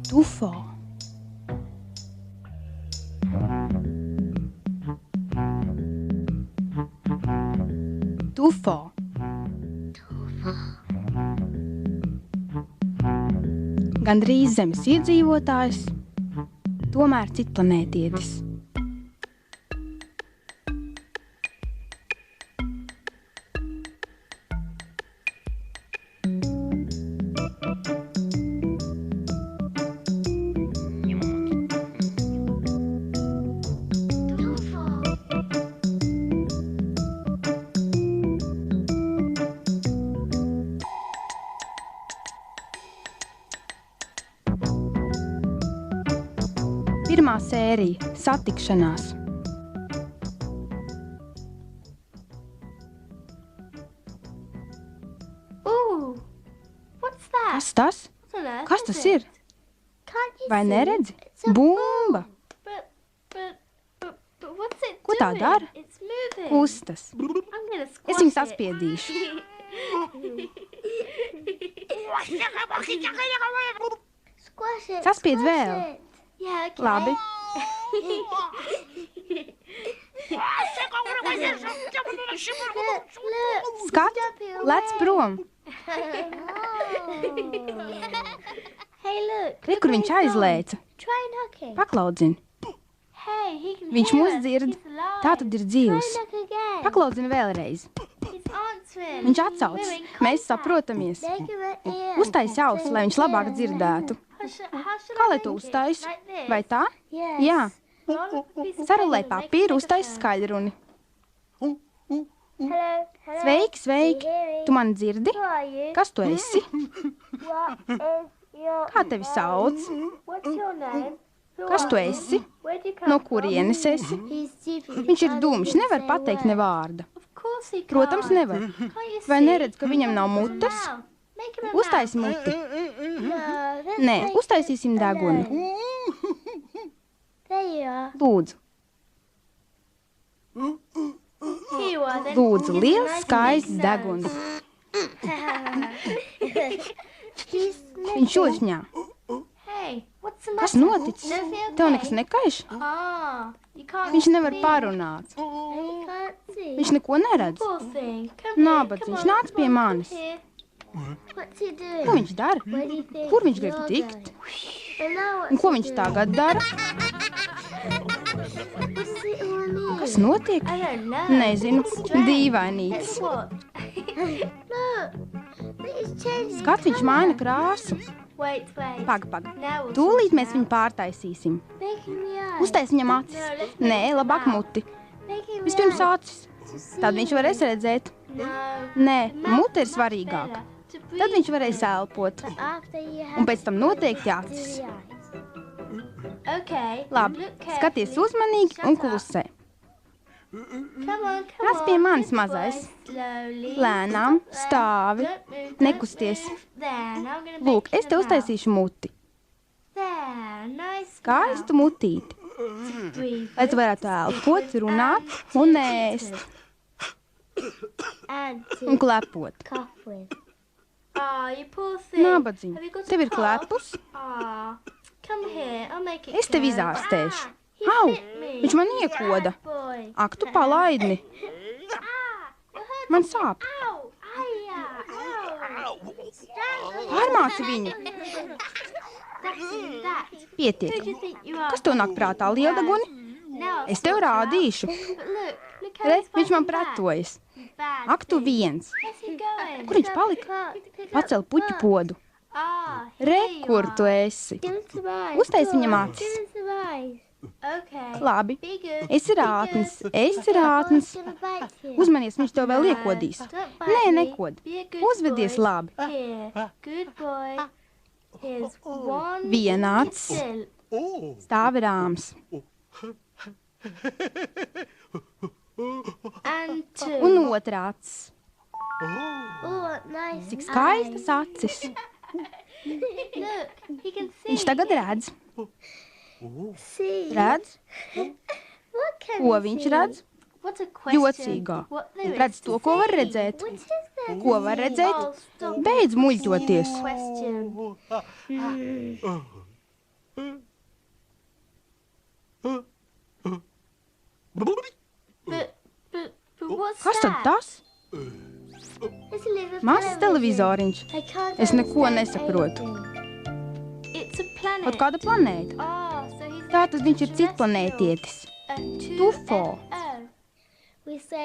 Tufo. Tufo. Gandrīz Zemes iedzīvotājs, tomēr citplanētietis. Pirmā sērija – satikšanās. Kas tas? Kas tas ir? Vai neredzi? Bumba! Ko tā dara? Kustas. Es viņu saspiedīšu. Saspiedz vēl. Labi. Skat, lec prom. Re, kur viņš aizlēca. Paklaudzini. Viņš mūs dzird. Tā tad ir dzīvs. Paklaudzini vēlreiz. Viņš atsauc. Mēs saprotamies. Uztaisi ausis, lai viņš labāk dzirdētu. Kā lai to uztais? Vai tā? Jā. Sarulē papīru, uztais skaļruni. Sveiki, sveiki. Tu mani dzirdi? Kas tu esi? Kā tevi sauc? Kas tu esi? No kurienes esi? Viņš ir dūmišs, nevar pateikt ne vārda. Protams, nevar. Vai neredz, ka viņam nav mutes? Uztaisi muti. Nē, uztaisīsim degunu. Lūdzu. Lūdzu, liels, skaists deguns. Viņš ošņā. Kas noticis? Tev nekas nekaiš? Viņš nevar parunāt. Viņš neko neredz. Nābadziņš, nāc pie manis. Ko viņš dara? Kur viņš grib tikt? Un ko viņš tagad dara? Kas notiek? Nezinu, dīvainītis. Skat, viņš maina krāsu. Pag. Tūlīt mēs viņu pārtaisīsim. Uztais viņam acis. Nē, labāk muti. Vispirms acis. Tad viņš varēs redzēt. Nē, mute ir svarīgāka. Tad viņš varēs elpot. Un pēc tam noteikti acis. Labi, skaties uzmanīgi un klusē. Nāc pie manis, mazais. Lēnām, stāvi, nekusties. Lūk, es te uztaisīšu muti. Skaistu mutīti. Lai tu varētu elpot, runāt un ēst. Un klepot. Nābadziņ, tev ir klepus? Es tevi izārstēšu. Au, viņš man iekoda. Ak, tu palaidni. Man sāp. Pārmāci viņu. Pietiek. Kas tev nāk prātā, lieldeguni? Es tev rādīšu. Re, viņš man pretojas. Ak, tu viens. Kur viņš palika? Pacel puķu podu. Re, kur tu esi? Uztais viņam acis. Labi, esi rātnis. Uzmanies, viņš tev vēl iekodīs. Nē, nekod. Uzvedies labi. Vienāds. Stāvi rāms. Un otrāds. Cik skaistas acis. Viņš tagad redz. Redz? Ko viņš redz? Jocīgā. Redz to, ko var redzēt. Ko var redzēt? Beidz muļķoties. Kas tad tas? Mazs televizoriņš. Es neko nesaprotu. Kaut kāda planēta. Tātad viņš ir citplanētietis. Tufo.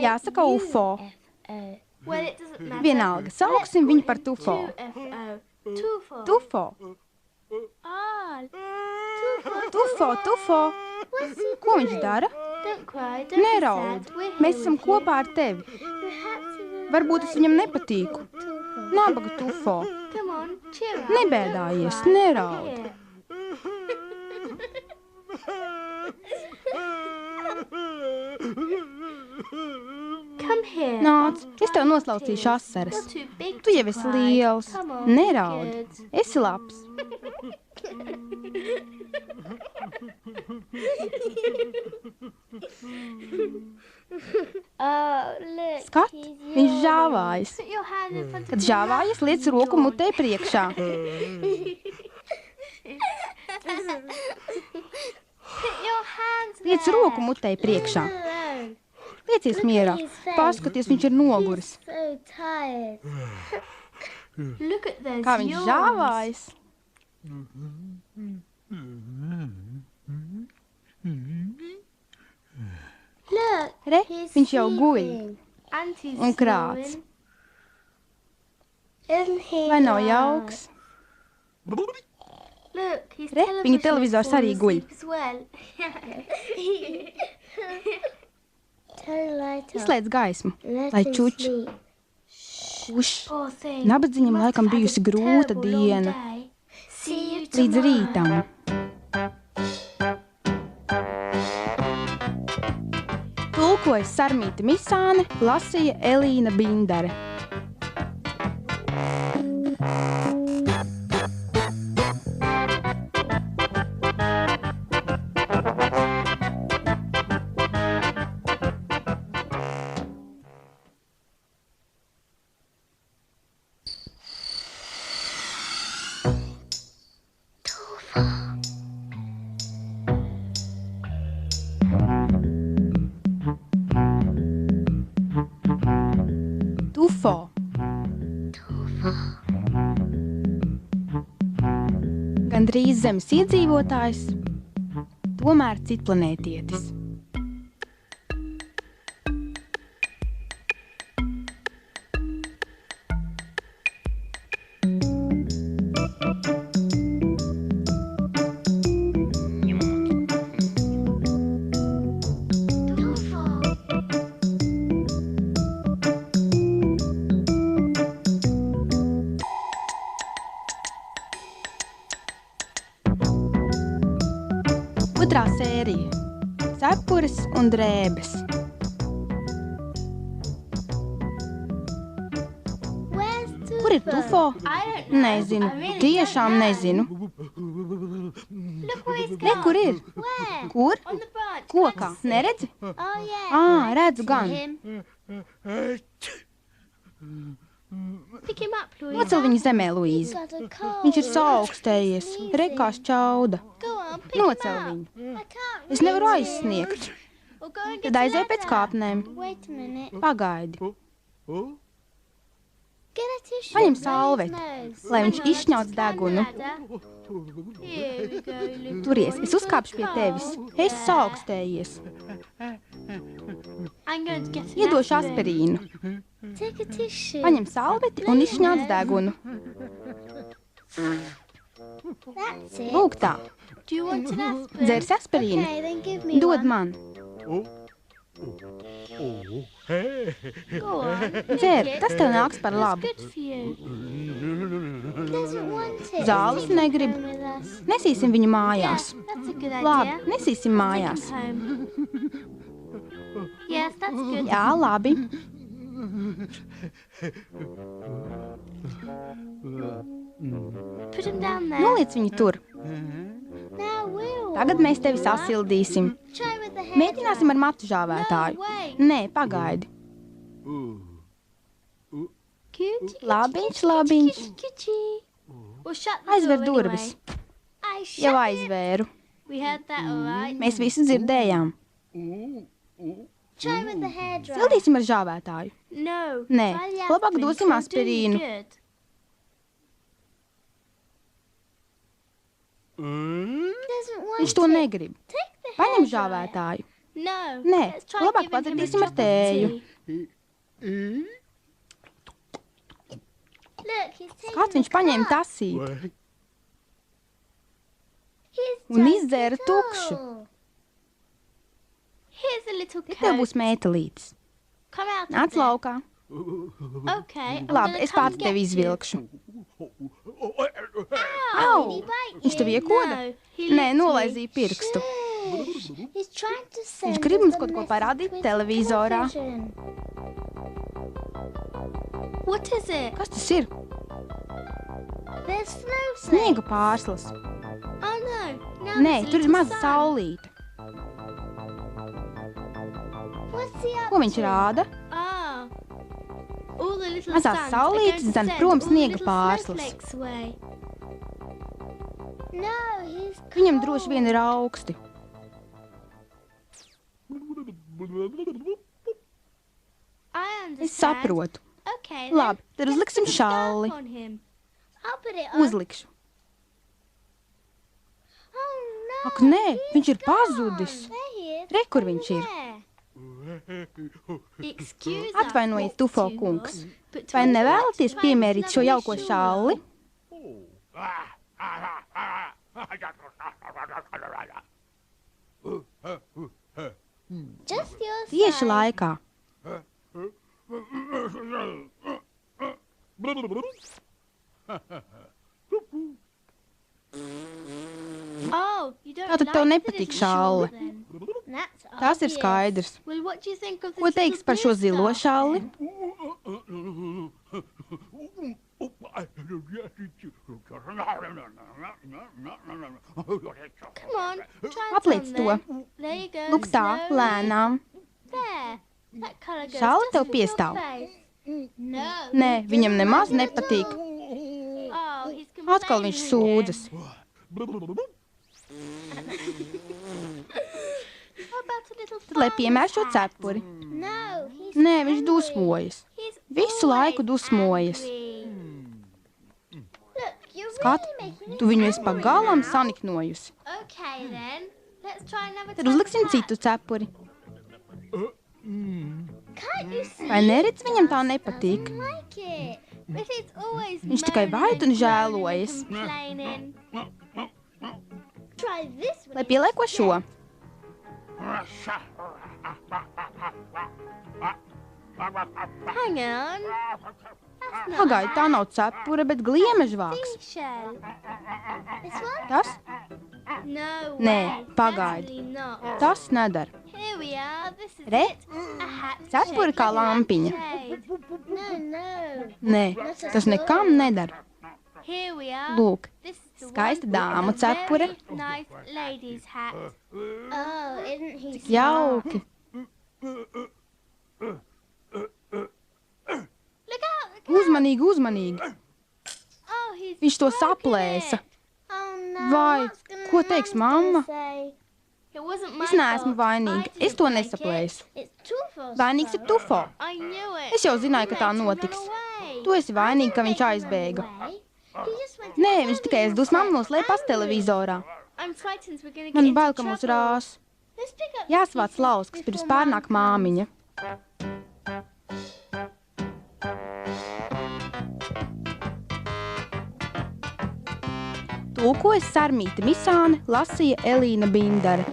Jāsaka UFO. Vienalga, sauksim viņu par Tufo. Tufo. Tufo. Ko viņš dara? Neraud. Mēs esam kopā ar tevi. Varbūt es viņam nepatīku. Nabaga Tufo. Nebēdājies, neraud. Nāc, es tev noslaucīšu asaras. Tu jau esi liels. Neraud. Esi labs. Skat, viņš žāvājas. Kad žāvājas, liec roku mutē priekšā. Liec roku mutē priekšā. Liecies mierā. Paskaties, viņš ir noguris. Kā viņš žāvājas. Re, viņš jau guļ. Un krāc. Vai nav jauks? Re, viņa televizors arī guļ. Izslēdz gaismu, lai čuč. Uš, nabadzīņam laikam bijusi grūta diena. Līdz rītam. Tulkoja Sarmīta Misāne, lasīja Elīna Bindare. Tufo. Gandrīz zemes iedzīvotājs, tomēr citplanētietis. Otrā sērija – Cepures un drēbes. Kur ir Tufo? Nezinu, tiešām nezinu. Re, kur ir? Kur? Kokā, neredzi? Redzu gan. Nocel viņu zemē, Luīza. Viņš ir saaugstējies, rekās čauda. Nocel viņu. Es nevaru aizsniegt. Tad aizēj pēc kāpnēm. Pagaidi. Paņem salveti, lai viņš izšņauc degunu. Turies, es uzkāpšu pie tevis. Es saaugstējies. Iedošu aspirīnu. Paņem salveti un izšņauc degunu. Lūk tā. Dzers aspirīnu? Dod man. Dzer, tas tev nāks par labu. Zāles negrib. Nesīsim viņu mājās. Labi, nesīsim mājās. Jā, labi. Noliec viņu tur. Tagad mēs tevi sasildīsim. Mēģināsim ar matu žāvētāju. Nē, pagaidi. Labiņš. Aizver durvis. Jau aizvēru. Mēs visu dzirdējām. Sildīsim ar žāvētāju. Nē, labāk dosim aspirīnu. Viņš to negrib. Paņem žāvētāju. Nē, labāk padzerdīsim ar tēju. Skats, viņš paņēma tasīti un izdzēra tukšu. Te tev būs mētelītes. Nāc laukā. Labi, es pats tevi izvilkšu. Au! Viņš tev iekoda? Nē, nolaizīja pirkstu. Viņš grib mums kaut ko parādīt televizorā. Kas tas ir? Sniega pārslas. Nē, tur ir maza saulīte. Ko viņš rāda? Mazās saulītes dzen prom sniega pārslas. Viņam droši vien ir augsti. Es saprotu. Labi, tad uzliksim šalli. Uzlikšu. Ak, nē, viņš ir pazudis. Re, kur viņš ir? Atvainojiet, Tufo kungs. Vai nevēlaties piemērīt šo jauko šalli? Tieši laikā. Tātad tev nepatīk šalle. Tas ir skaidrs. Ko teiks par šo zilo šalli? Apliec to. Lūk tā, lēnām. Šalli tev piestāv. Nē, viņam nemaz nepatīk. Atkal viņš sūdzas. Tad, lai piemēr šo cepuri. Nē, viņš dusmojas. Visu laiku dusmojas. Skat, tu viņu esi pa galam saniknojusi. Tad uzliksim citu cepuri. Vai neredz, viņam tā nepatīk? Viņš tikai vaid un žēlojas. Lai pielieko šo. Pagaid, tā nav cepure, bet gliemežvāks. Tas? Nē, pagaid. Tas nedara. Re, cepure kā lampiņa. Nē, tas nekam nedara. Lūk, skaista dāmu cepure. Cik jauki. Uzmanīgi, uzmanīgi. Viņš to saplēsa. Vai, ko teiks mamma? Es neesmu vainīga. Es to nesaplēsu. Vainīgs ir Tufo. Es jau zināju, ka tā notiks. Tu esi vainīga, ka viņš aizbēga. Nē, viņš tikai aiz dusmām noslēpās televizorā. Man bail, ka mūs rās. Jāsvāc lauskas, pirms pārnāk māmiņa. Tulkojas Sarmīta Misāne, lasīja Elīna Bindare.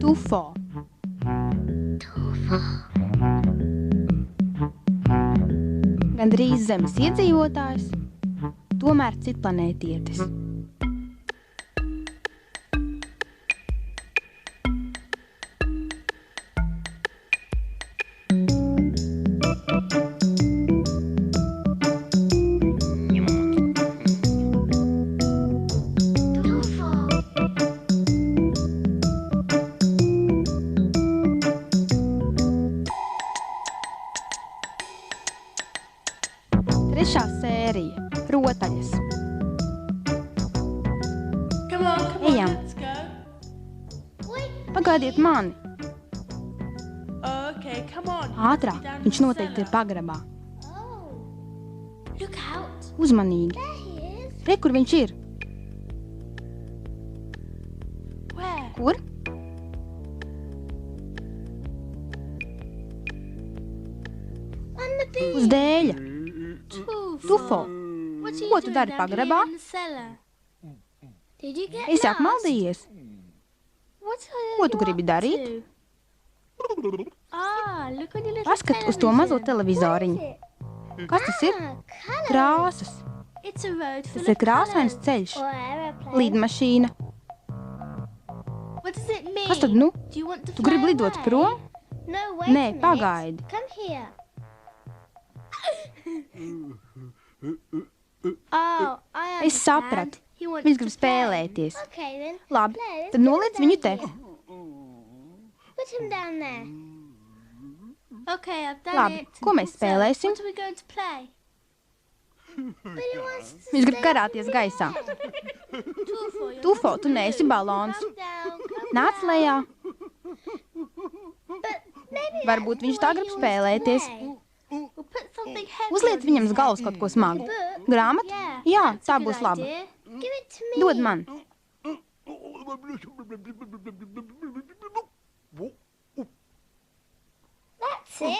Tufo. Gandrīz zemes iedzīvotājs, tomēr citplanētietis. sērija – rotaļas. Ejam. Pagaidiet mani. Ātrāk, viņš noteikti ir pagrabā. Uzmanīgi. Re, kur viņš ir? Kur? Uz dēļa. Tufo, ko tu dari pagrabā? Esi apmaldījies? Ko tu gribi darīt? Paskat uz to mazo televizoriņu. Kas tas ir? Krāsas. Tas ir krāsains ceļš. Lidmašīna. Kas tad nu? Tu gribi lidot prom? Nē, pagaidi. Es sapratu. Viņš grib spēlēties. Labi, tad noliec viņu te. Labi, ko mēs spēlēsim? Viņš grib karāties gaisā. Tufo, tu neesi balons. Nāc lejā. Varbūt viņš tā grib spēlēties. Uzliec viņam uz galvas kaut ko smagu. Grāmatu? Jā, tā būs laba. Dod man.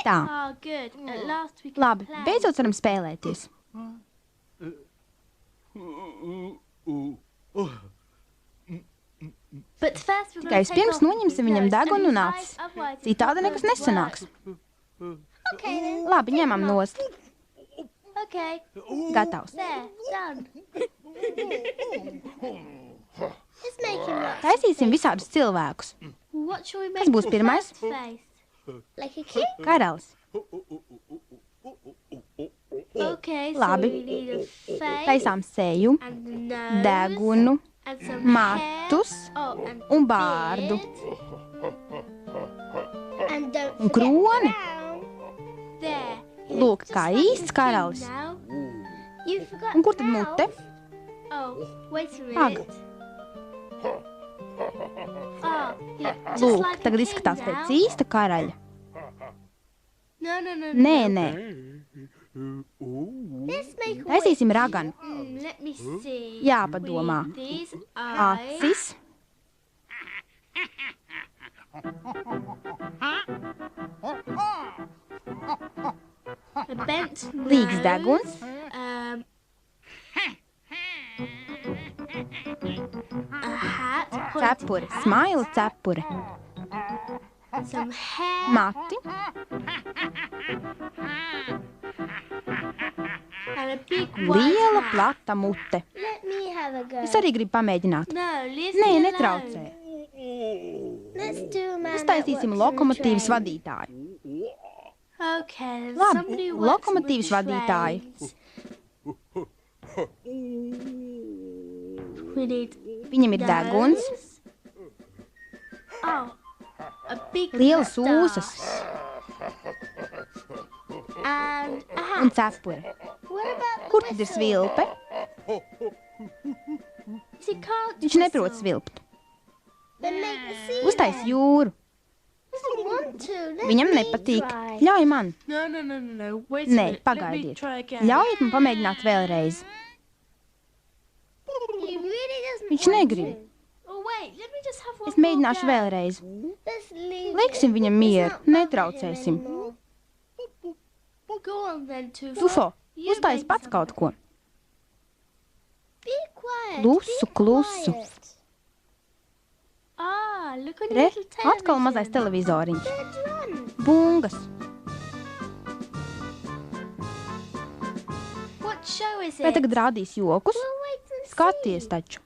Tā. Labi, beidzot varam spēlēties. Tikai vispirms noņemsim viņam degunu un acis. Citādi nekas nesanāks. Labi, ņemam nost. Gatavs. Taisīsim visādus cilvēkus. Kas būs pirmais? Karalis. Labi. Taisām seju, degunu, matus un bārdu. Un kroni. Lūk, kā īsts karalis. Un kur tad mute? Paga. Lūk, tagad izskatās pēc īsta karaļa. Nē. Taisīsim raganu. Jāpadomā. Acis. Līgs deguns. Cepure, smaila cepure. Mati. Liela, plata mute. Es arī gribu pamēģināt. Nē, netraucē. Uztaisīsim lokomotīvas vadītāju. Labi, lokomotīvas vadītāji. Viņam ir deguns, lielas ūsas un cepure. Kur tad ir svilpe? Viņš neprot svilpt. Uztais jūru. Viņam nepatīk. Ļauj man. Nē, pagaidiet. Ļaujiet man pamēģināt vēlreiz. Viņš negrib. Es mēģināšu vēlreiz. Liksim viņam mieru, netraucēsim. Tufo, uztais pats kaut ko. Klusu. Re, atkal mazais televizoriņš. Bungas. Vai tagad rādīs jokus? Skaties taču.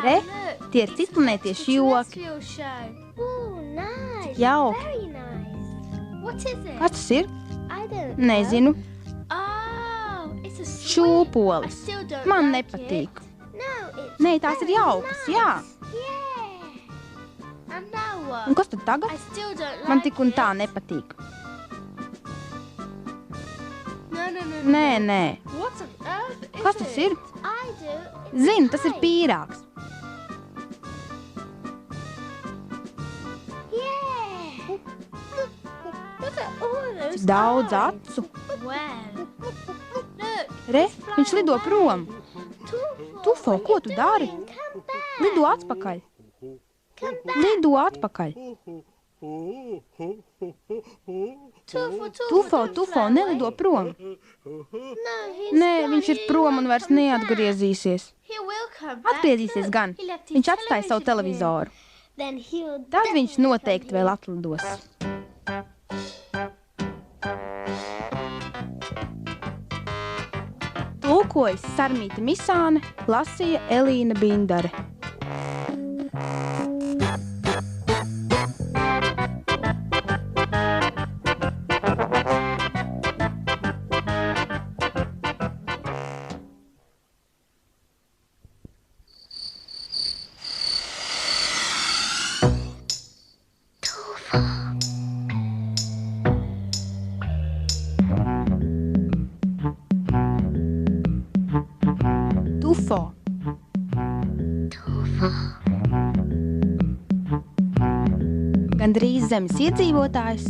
Re, tie ir citplanētiešu joki. Cik jauki. Kas tas ir? Nezinu. Šūpoles. Man nepatīk. Nē, tās ir jaukas, jā. Un kas tad tagad? Man tik un tā nepatīk. Nē. Kas tas ir? Zinu, tas ir pīrāgs. Cik daudz acu. Re, viņš lido prom. Tufo, ko tu dari? Lido atpakaļ. Lido atpakaļ. Tufo, nelido prom. Nē, viņš ir prom un vairs neatgriezīsies. Atgriezīsies gan. Viņš atstāja savu televizoru. Tad viņš noteikti vēl atlidos. Tulkojas Sarmīta Misāne, lasīja Elīna Bindare. Tufo. Gandrīz Zemes iedzīvotājs,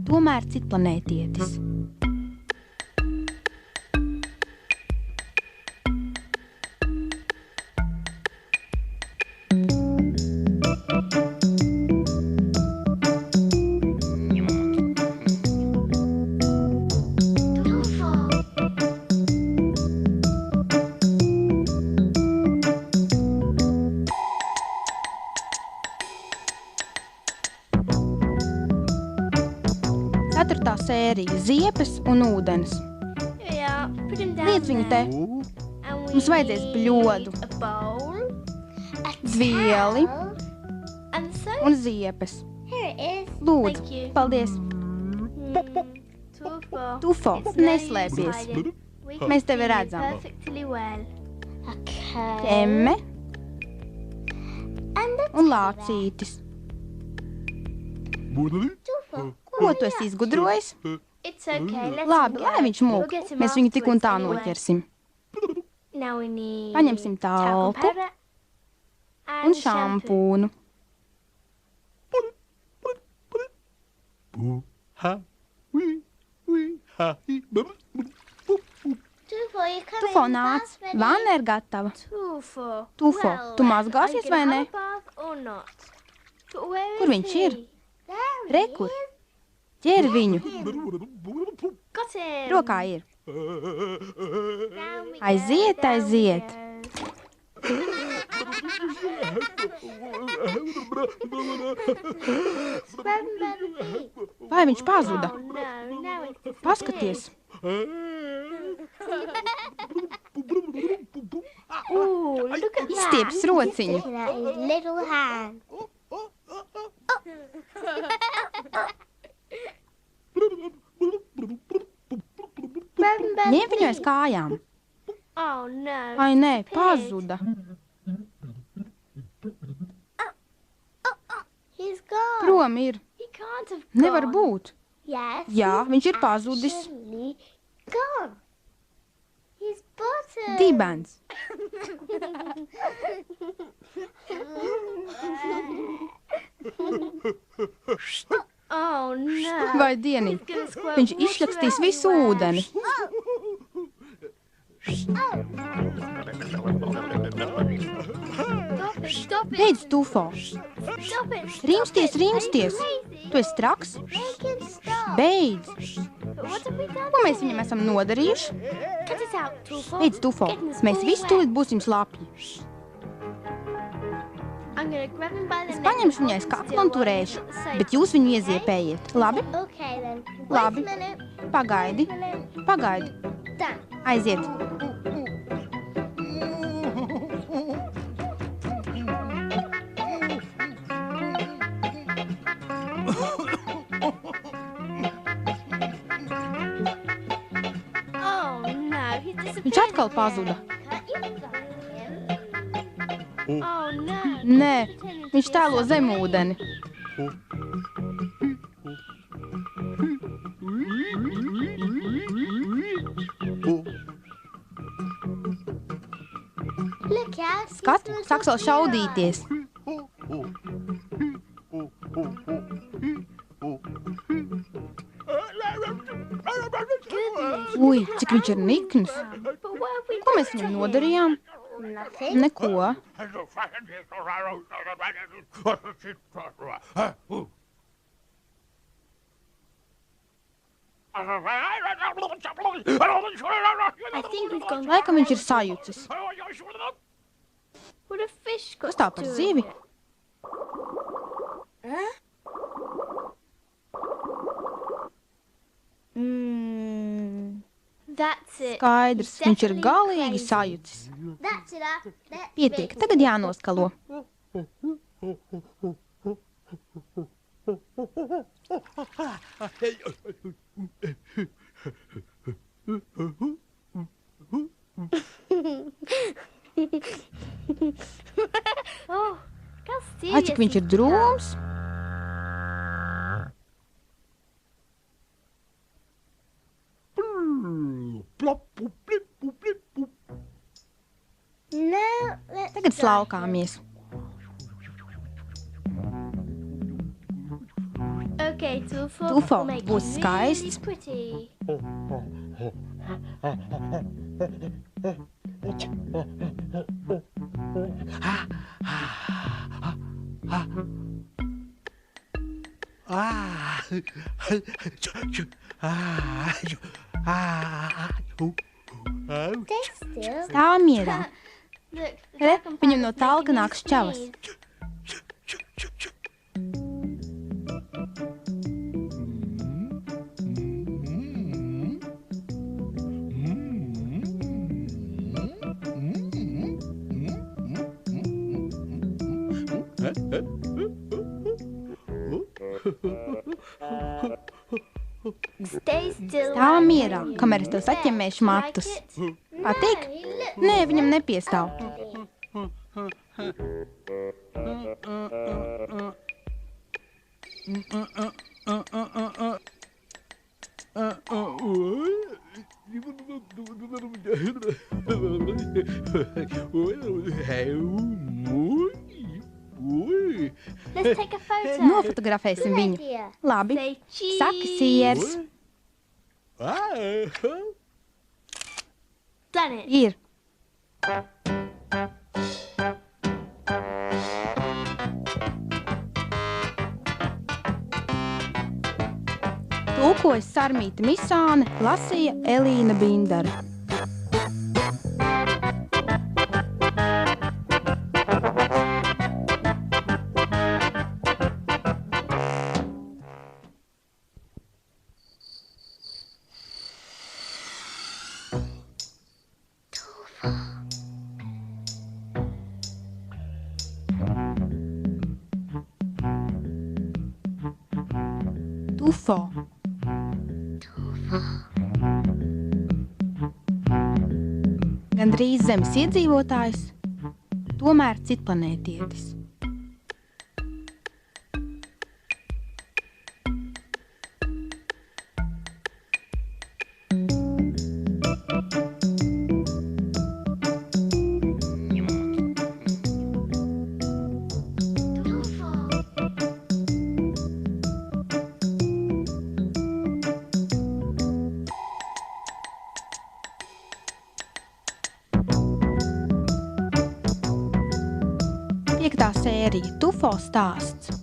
tomēr citplanētietis. Ceturtā sērija – ziepes un ūdens. Liec viņu te. Mums vajadzēs bļodu, dvieli un ziepes. Lūdzu, paldies. Tufo, neslēpies. Mēs tevi redzam. Emme un lācītis. Ko tu esi izgudrojis? Labi, lai viņš mūk. Mēs viņu tik un tā noķersim. Paņemsim talku un šampūnu. Tufo, nāc. Vanna ir gatava. Tufo, tu mazgāsies vai ne? Kur viņš ir? Re, kur? Ķer viņu. Rokā ir. Aiziet, aiziet. Vai viņš pazuda? Paskaties. Izstieps rociņu. Ņem viņu aiz kājām. Ai, nē, pazuda. Prom ir. Nevar būt. Jā, viņš ir pazudis. Dibens. Vai dienī, viņš izšļakstīs visu ūdeni. Beidz, Tufo. Rimsties. Tu esi traks? Beidz. Ko mēs viņam esam nodarījuši? Beidz, Tufo. Mēs visi tūlīt būsim slapji. Es paņemšu viņu aiz kakla un turēšu, bet jūs viņu ieziepējiet. Labi? Labi. Pagaidi. Aiziet. atkal pazuda. Nē, viņš tēlo zemūdeni. Skat, sāks vēl šaudīties. Ui, cik viņš ir nikns. Ko mēs viņam nodarījām? Neko. Laikam viņš ir sajucis. Kas tā par zivi? Skaidrs, viņš ir galīgi sajucis. Pietiek, tagad jānoskalo. Ai, cik viņš ir drūms? Tagad slaukāmies. Tufo būs skaists. Stāv mierā. Re, viņam no talka nāk šķavas. Stāv mierā, kamēr es tev saķemmēšu matus. Patīk? Nē, viņam nepiestāv. Nofotografēsim viņu. Labi. Saki, siers. Ir. Tulkojas Sarmīta Misāne, lasīja Elīna Bindare. Tufo. Gandrīz zemes iedzīvotājs, tomēr citplanētietis. Piektā sērija – Tufo stāsts.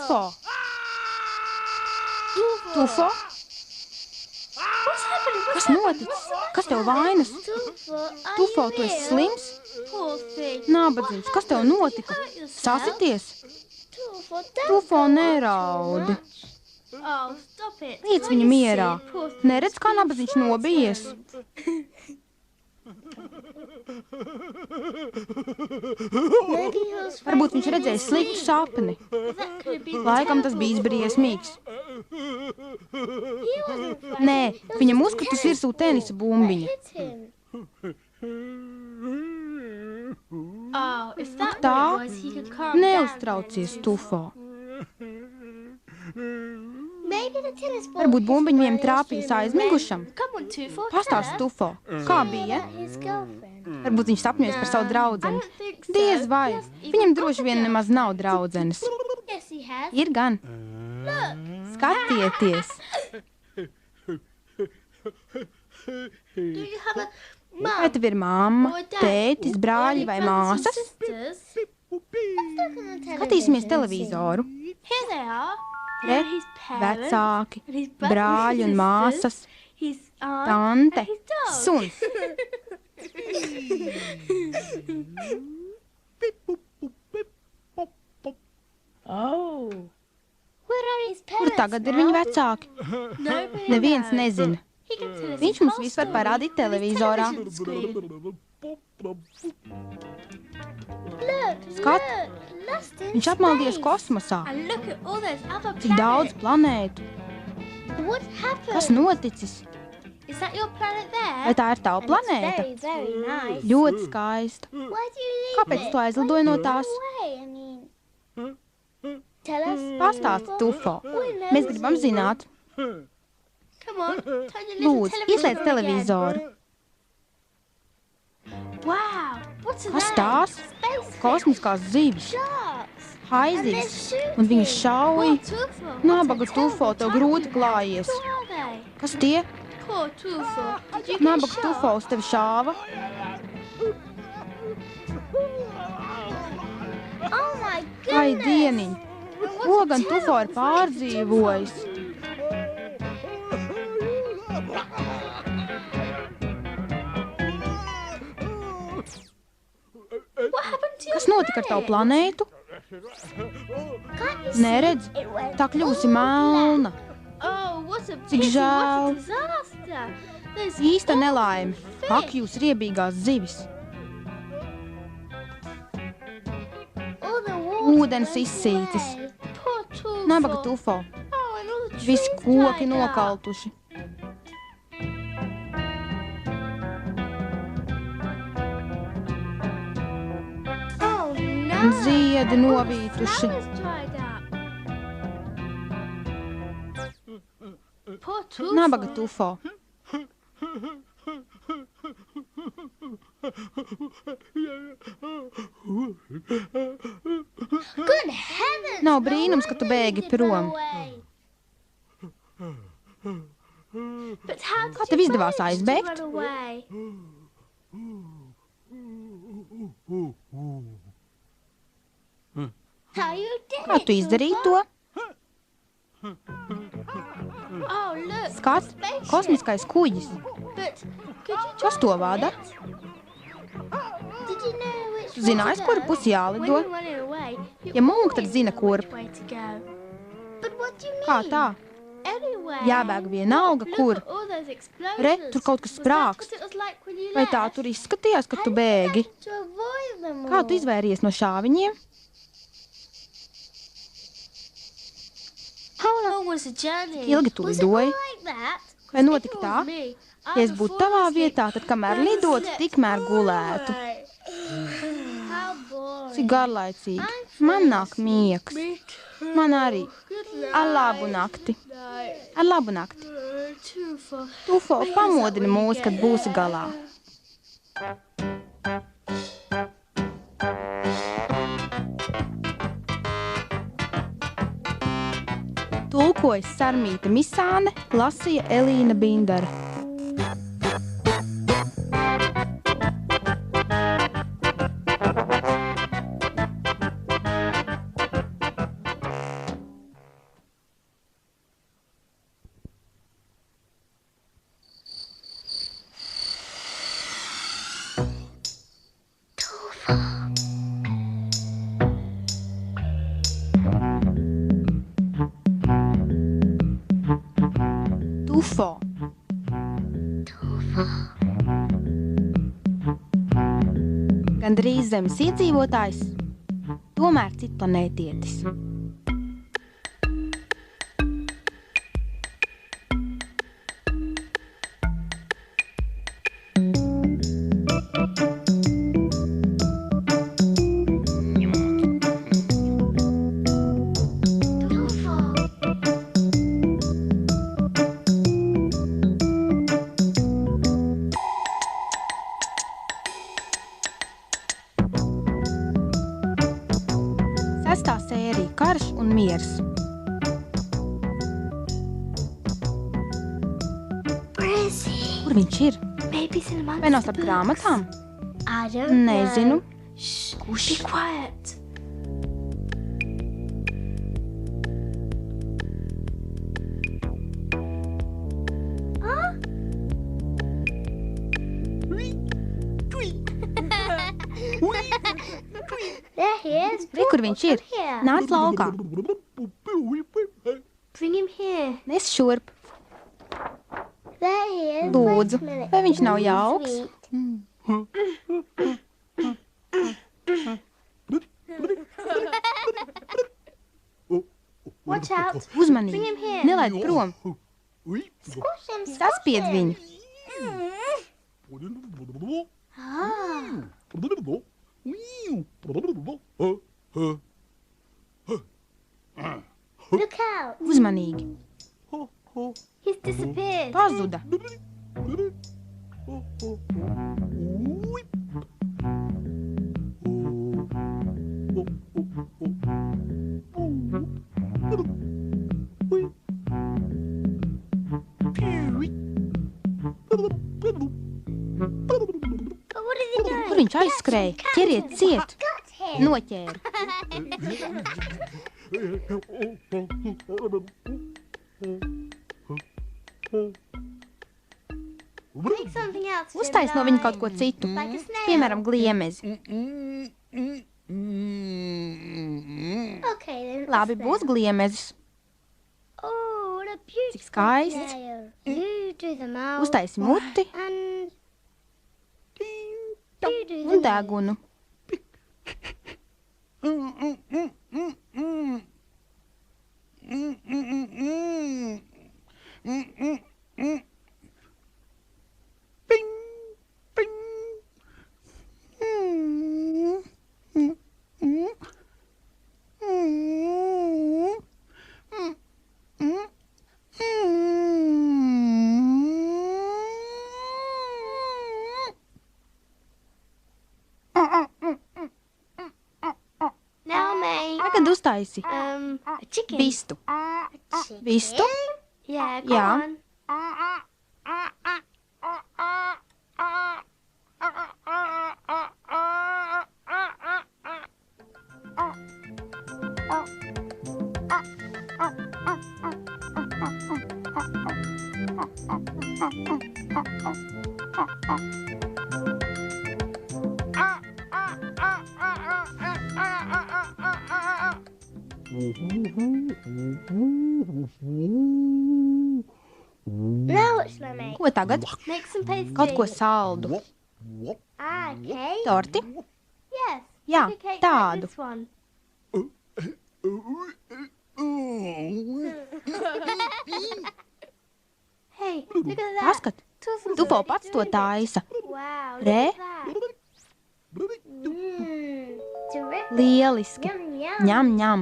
Tufo! Tufo? Kas noticis? Kas tev vainas? Tufo, tu esi slims? Nabadzīgs, kas tev notika? Sasities? Tufo, neraudi. Liec viņu mierā. Neredz, kā nabadzīgs nobijies? Varbūt viņš redzēja sliktu sapni. Laikam tas bijis briesmīgs. Nē, viņam uzkritus virsū tenisa bumbiņa. Tā? Neuztraucies, Tufo. Varbūt bumbiņu viņam trāpījis aizmigušam. Pastāsti, Tufo, kā bija? Varbūt viņš sapņojas par savu draudzeni. Diez vai, viņam droši vien nemaz nav draudzenes. Ir gan. Skatieties. Vai tev ir mamma, tētis, brāļi vai māsas? Skatīsimies televizoru. Re, vecāki, brāļi un māsas, tante, suns. Kur tagad ir viņa vecāki? Neviens nezina. Viņš mums visu var parādīt televizorā. Skat, viņš apmaldījies kosmosā. Cik daudz planētu. Kas noticis? Vai tā ir tava planēta? Ļoti skaista. Kāpēc tu aizlidoji no tās? Pastāsti, Tufo. Mēs gribam zināt. Lūdzu, ieslēdz televizoru. Kas tās? Kosmiskās zivis. Haizivis. Un viņas šauj. Nabaga, Tufo, tev grūti klājies. Kas tie? Nabaga, Tufo, uz tevi šāva. Ai, dieniņ. Ko gan Tufo ir pārdzīvojis? Kas notika ar tavu planētu? Neredz, tā kļūsi melna. Cik žēl. Īsta nelaime. Ak, jūs riebīgās zivis. Ūdens izsīcis. Nabaga, Tufo. Visi koki nokaltuši. Ziedi novītuši. Nabaga, Tufo. Nav brīnums, ka tu bēgi prom. Kā tev izdevās aizbēgt? Kā tu izdarīji to? Skat, kosmiskais kuģis. Kas to vada? Tu zināji, kur pusi jālido? Ja mūk, tad zina, kurp. Kā tā? Jābēg vienalga, kur. Re, tur kaut kas sprākst. Vai tā tur izskatījās, kad tu bēgi? Kā tu izvairies no šāviņiem? Cik ilgi tu lidoji? Vai notika tā? Ja es būtu tavā vietā, tad kamēr lidotu, tikmēr gulētu. Cik garlaicīgi. Man nāk miegs. Man arī. Ar labu nakti. Ar labu nakti. Tufo, pamodini mūs, kad būsi galā. Tulkojas Sarmīta Misāne, lasīja Elīna Bindara. Gandrīz Zemes iedzīvotājs, tomēr citplanētietis. Sestā sērija – Karš un miers. Kur viņš ir? Vai nav starp grāmatām? Nezinu. Kurš? Be quiet. There he is. Re, kur viņš ir? Nāc laukā. Bring him here. Nes šurp. There he is. Lūdzu, Wait a minute. vai viņš nav jauks? Watch out. Bring Uzmanīgi. him here. Nelaid prom. Squish him. Saspied viņu. Look out. Uzmanīgi. He's disappeared. Pazuda. But what is he doing? Kur viņš aizskrēja? Ķeriet ciet. Got him. Noķēru. Make something else. for him, Uztais no viņa kaut ko darling. citu. Like a snail. Piemēram, gliemezi. Okay then. Labi, a būs snail. gliemezis. Oh, what a beautiful Cik skaists. snail. You do the mouth. Uztaisi muti And you do un the degunu. Now, May. Tagad uztaisi A chicken. vistu. Chicken? Vistu? Yeah, go Yeah. on. Now what should I make? Ko tagad? Make some pastry. Kaut ko saldu. Ah, cake? Torti? Yes. Jā, Make a cake tādu. Like this one. Hey, look at that. Paskat, Tuffles Tufo already pats to doing it. taisa. Wow, look Re? at that. Terrific. Lieliski. Yum, yum. Ņem, ņem.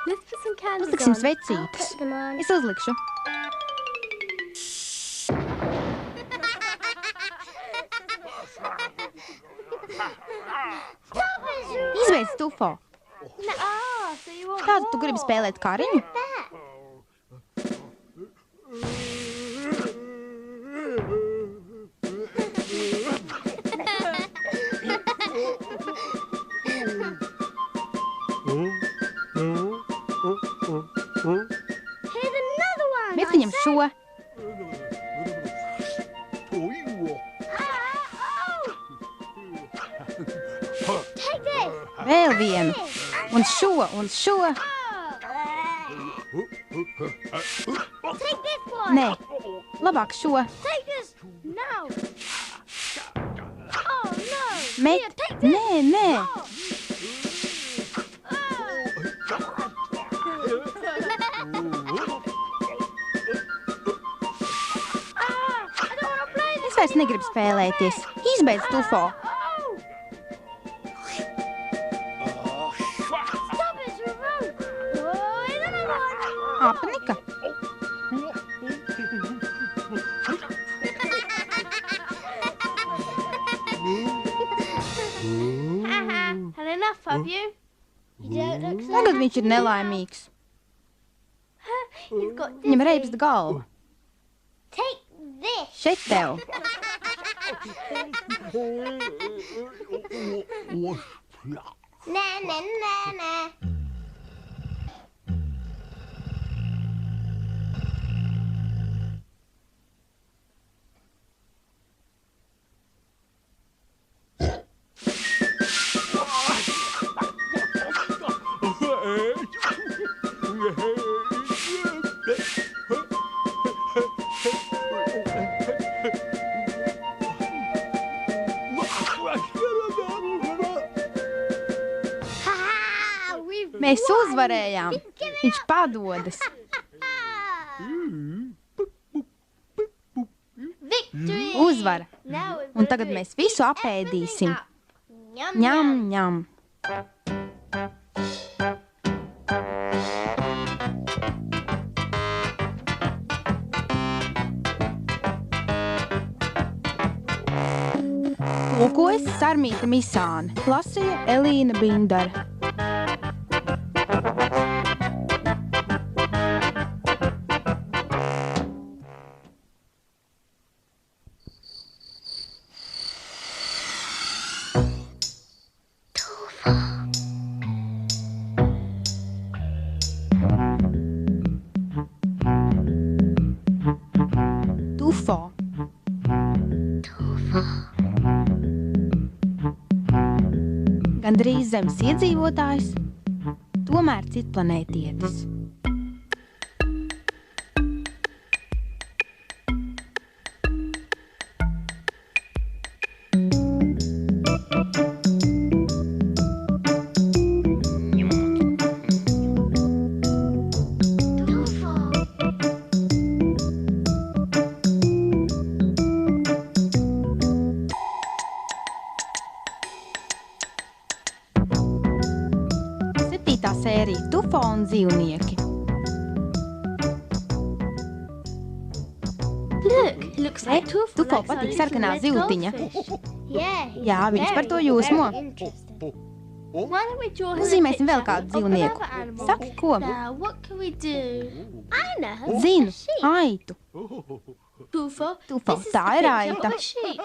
Let's put some candles Uzliksim on. svecītes. I'll put them on. Es uzlikšu. Izveic Tufo. Ah, so you want Kādu tu gribi more? spēlēt kariņu? That. Here's another one. Met I viņam said. šo. Take this. Vēl vienu. Un šo, un šo. Oh. Take this one. Nē, labāk šo. Take this. No. Oh no. Met. Here, take this. Nē. I don't want to play this. Es vairs negribu spēlēties. Izbeidz tufo. Stop it, it's remote. Oh, here's another one. Apnika. Had enough of you? You don't look so Tagad viņš ir nelaimīgs. You've got this. Viņam reibst galva. Take this. Šeit tev. Na. Mēs uzvarējām. Viņš padodas. Victory. Uzvara. Now we're Un gonna tagad do mēs visu apēdīsim. Ņem, ņem. Tulkojas Sarmīta Misāne. Lasīja Elīna Bindara. Tufo. Gandrīz zemes iedzīvotājs, tomēr citplanētietis. Septītā sērija Tufo un dzīvnieki. Look, it looks like Tufo. Tufo likes our patīk little sarkanā red zivtiņa. goldfish. Yeah, Jā, viņš par to jūsmo. Why don't we draw him a Uzzīmēsim vēl picture kādu of dzīvnieku. another animal? Saki, ko? Now, what can we do? I know. Zinu, A sheep. aitu. Tufo. Tufo, This is tā the ir picture aita. of a sheep.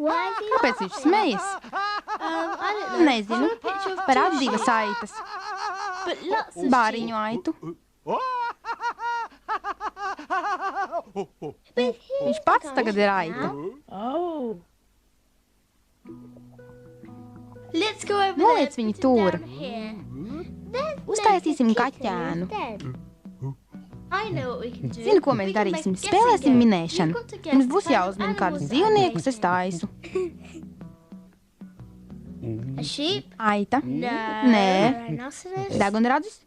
Why is he Kāpēc viņš smejas? I don't know. Nezinu. Draw a picture of Parādi two divas sheep, aitas. but lots of Bāriņu aitu. sheep. But here- Viņš pats tagad ir aita. Let's go over Noliec there, viņu put it tur. down here. There's Uztaisīsim a kitten kaķēnu. instead. I know what we can do. Zinu, ko mēs We can make darīsim. a guessing Spēlēsim game. minēšanu. You've got to guess Mums būs the kind of jāuzmin kādus animals dzīvniekus, es taisu. A sheep? Aita. No. Nē. Rhinoceros? Degunradzis.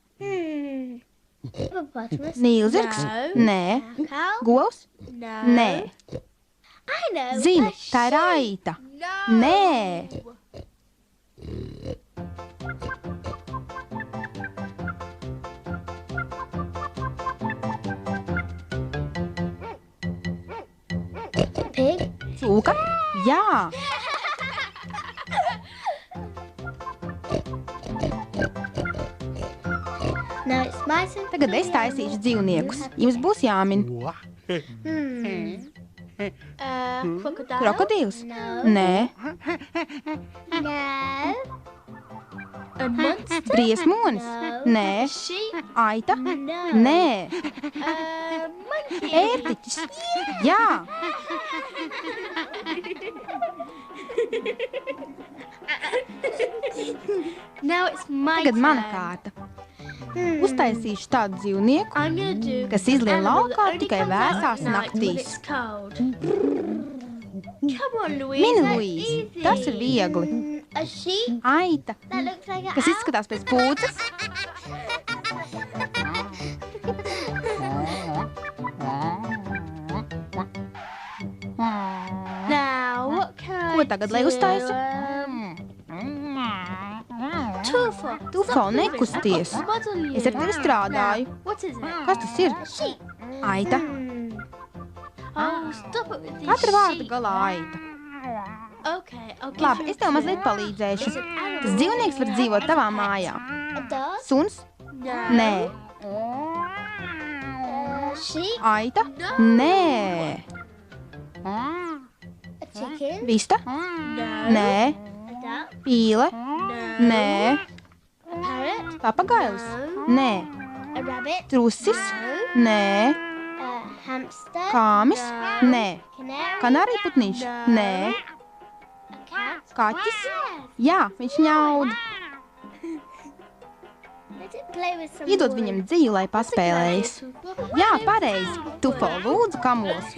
Hippopotamus? Nīlzirgs. No. Nē. Cow? Govs. No. Nē. I know. Zinu, a tā ir sheep. aita. No. Nē. Pig? Cūka. Jā. No, it's my turn. Tagad es taisīšu dzīvniekus. Jums būs jāmin. Crocodile? Krokodils. No. Nē. No. A monster? Briesmonis. No. Nē. Sheep? Aita. No. Nē. Monkey? Ērtiķis. Jā. Now it's my Tagad mana turn. kārta. Uztaisīšu tādu dzīvnieku, kas izlien laukā tikai vēsās naktīs. Mini, Luīze, tas ir viegli. Aita, kas izskatās pēc pūces. Ko tagad, lai uztaisu? Tufo, nekusties. Es ar tevi strādāju. Kas tas ir? Aita. Katra vārda galā aita. Labi, es tev mazliet palīdzēšu. Tas dzīvnieks var dzīvot tavā mājā. Suns? Nē. Aita? Nē. Vista? Nē. Pīle? Nē. Papagailis? Nē. Trusis? Nē. Kāmis? Nē. Kanārīputniņš? Nē. Kaķis? Jā, viņš ņaud. Iedod viņam dzīvi, lai paspēlējas. Jā, pareizi. Tufo, lūdzu, kamols.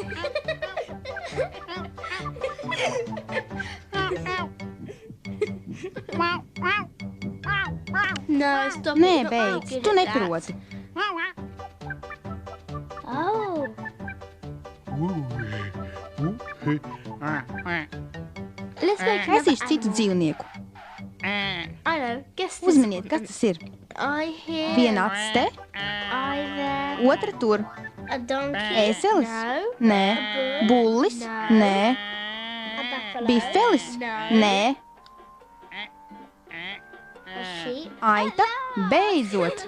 Nē, beidz, tu neproti. Taisīšu citu dzīvnieku. Uzminiet, kas tas ir? Viena acis te, otra tur. Ēselis? Nē. Bullis? Nē. Bifelis? Nē. Aita, beidzot!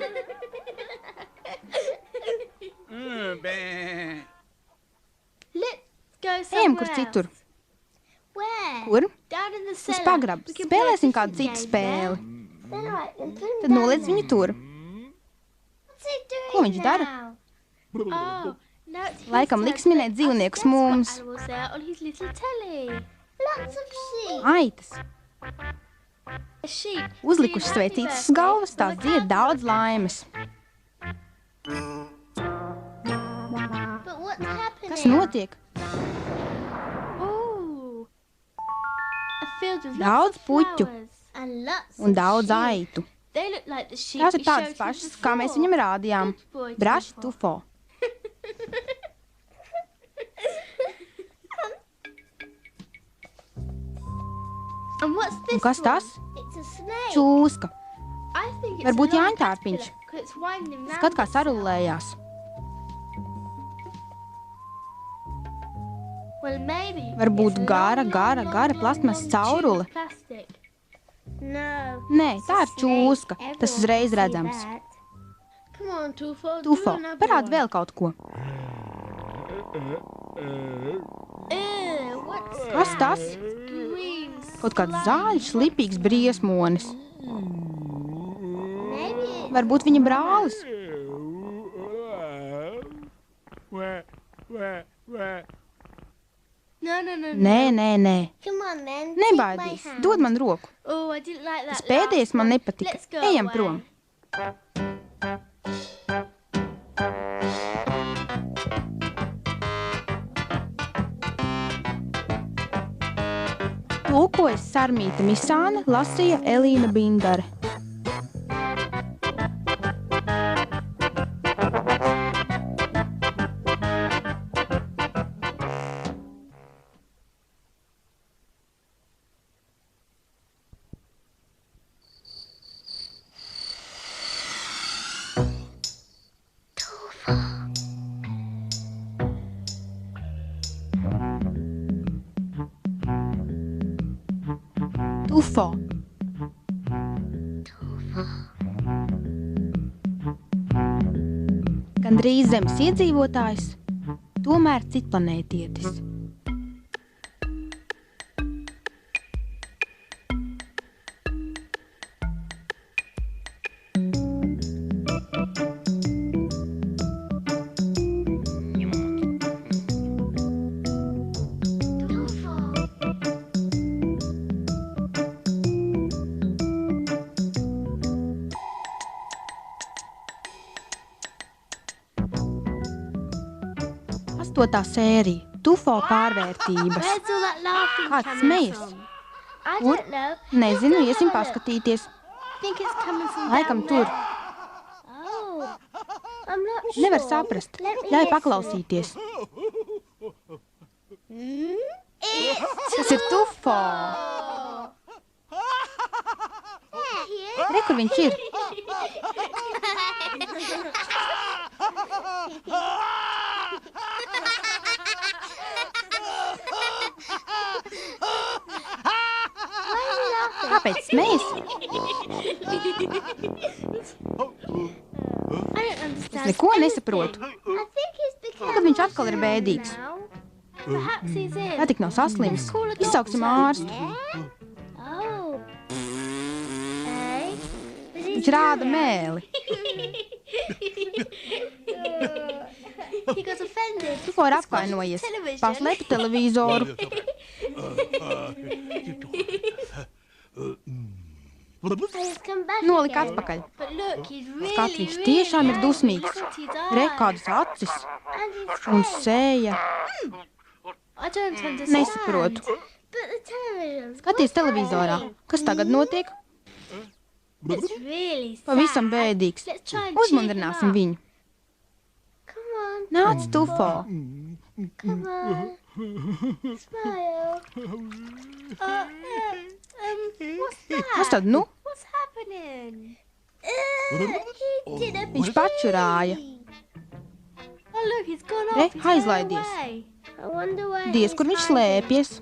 Ejam kur citur. Kur? Uz pagrabu. Spēlēsim kādu citu spēli. Tad noliec viņu tur. Ko viņš dara? Laikam liks minēt dzīvniekus mums. Aitas. Uzlikuši sveicītas uz galvas, tās dzied daudz laimes. Kas notiek? Daudz puķu un daudz aitu. Tās ir tādas pašas, kā mēs viņam rādījām. Braši Tufo. Un kas tas? Čūska. Varbūt jāņtārpiņš. Skat, kā sarullējās. Varbūt gara plastmasas caurule. Nē, tā ir čūska. Tas uzreiz redzams. Tufo, parādi vēl kaut ko. Kas tas? Kaut kāds zāļš, lipīgs briesmonis. Varbūt viņa brālis. Nē. Nebaidīs, dod man roku. Tas pēdējais man nepatika. Ejam prom. Tulkojas Sarmīta Misāne, lasīja Elīna Bindare. Tufo. Gandrīz zemes iedzīvotājs, tomēr citplanētietis. 8. sērija. Tufo pārvērtības. Where's all that laughing Kāds coming smejas? from? I Kur? don't know. Nezinu, Let's iesim have a look. paskatīties. Think it's coming from Laikam down tur. there. Oh, I'm not sure. Nevar saprast. Let me Ļauj listen. paklausīties. It's Tas ir Tufo. There he is. Re, kur viņš ir? Kāpēc smejas? I don't understand. Neko nesaprotu. I think it's because Kad viņš atkal ir bēdīgs? now. Perhaps he's in. Vai tik nav saslims? Call a Izsauksim doctor. ārstu. Oh. Hey. Viņš rāda mēli. He got offended. Tufo ir apvainojies. Paslēpa televizoru. He's come back Nolika again. atpakaļ. But look, he's really, Skats, viņš tiešām ir angry. dusmīgs. Look at his Re, eyes. kādas acis And his un face. sēja. I don't understand. Nesaprotu. But the television. Skaties televizorā. Kas tagad notiek? It's really sad. Pavisam bēdīgs. Let's try and cheer him Uzmundrināsim up. viņu. Come on. Nāc, Tufo. Come on. Smile. What's that? Kas tad nu? What's happening? He did a Viņš pačurāja. Oh, look, he's gone Re, off. He's gone aizlaidies. away. I wonder where Diez, he's kur viņš hiding. slēpjas.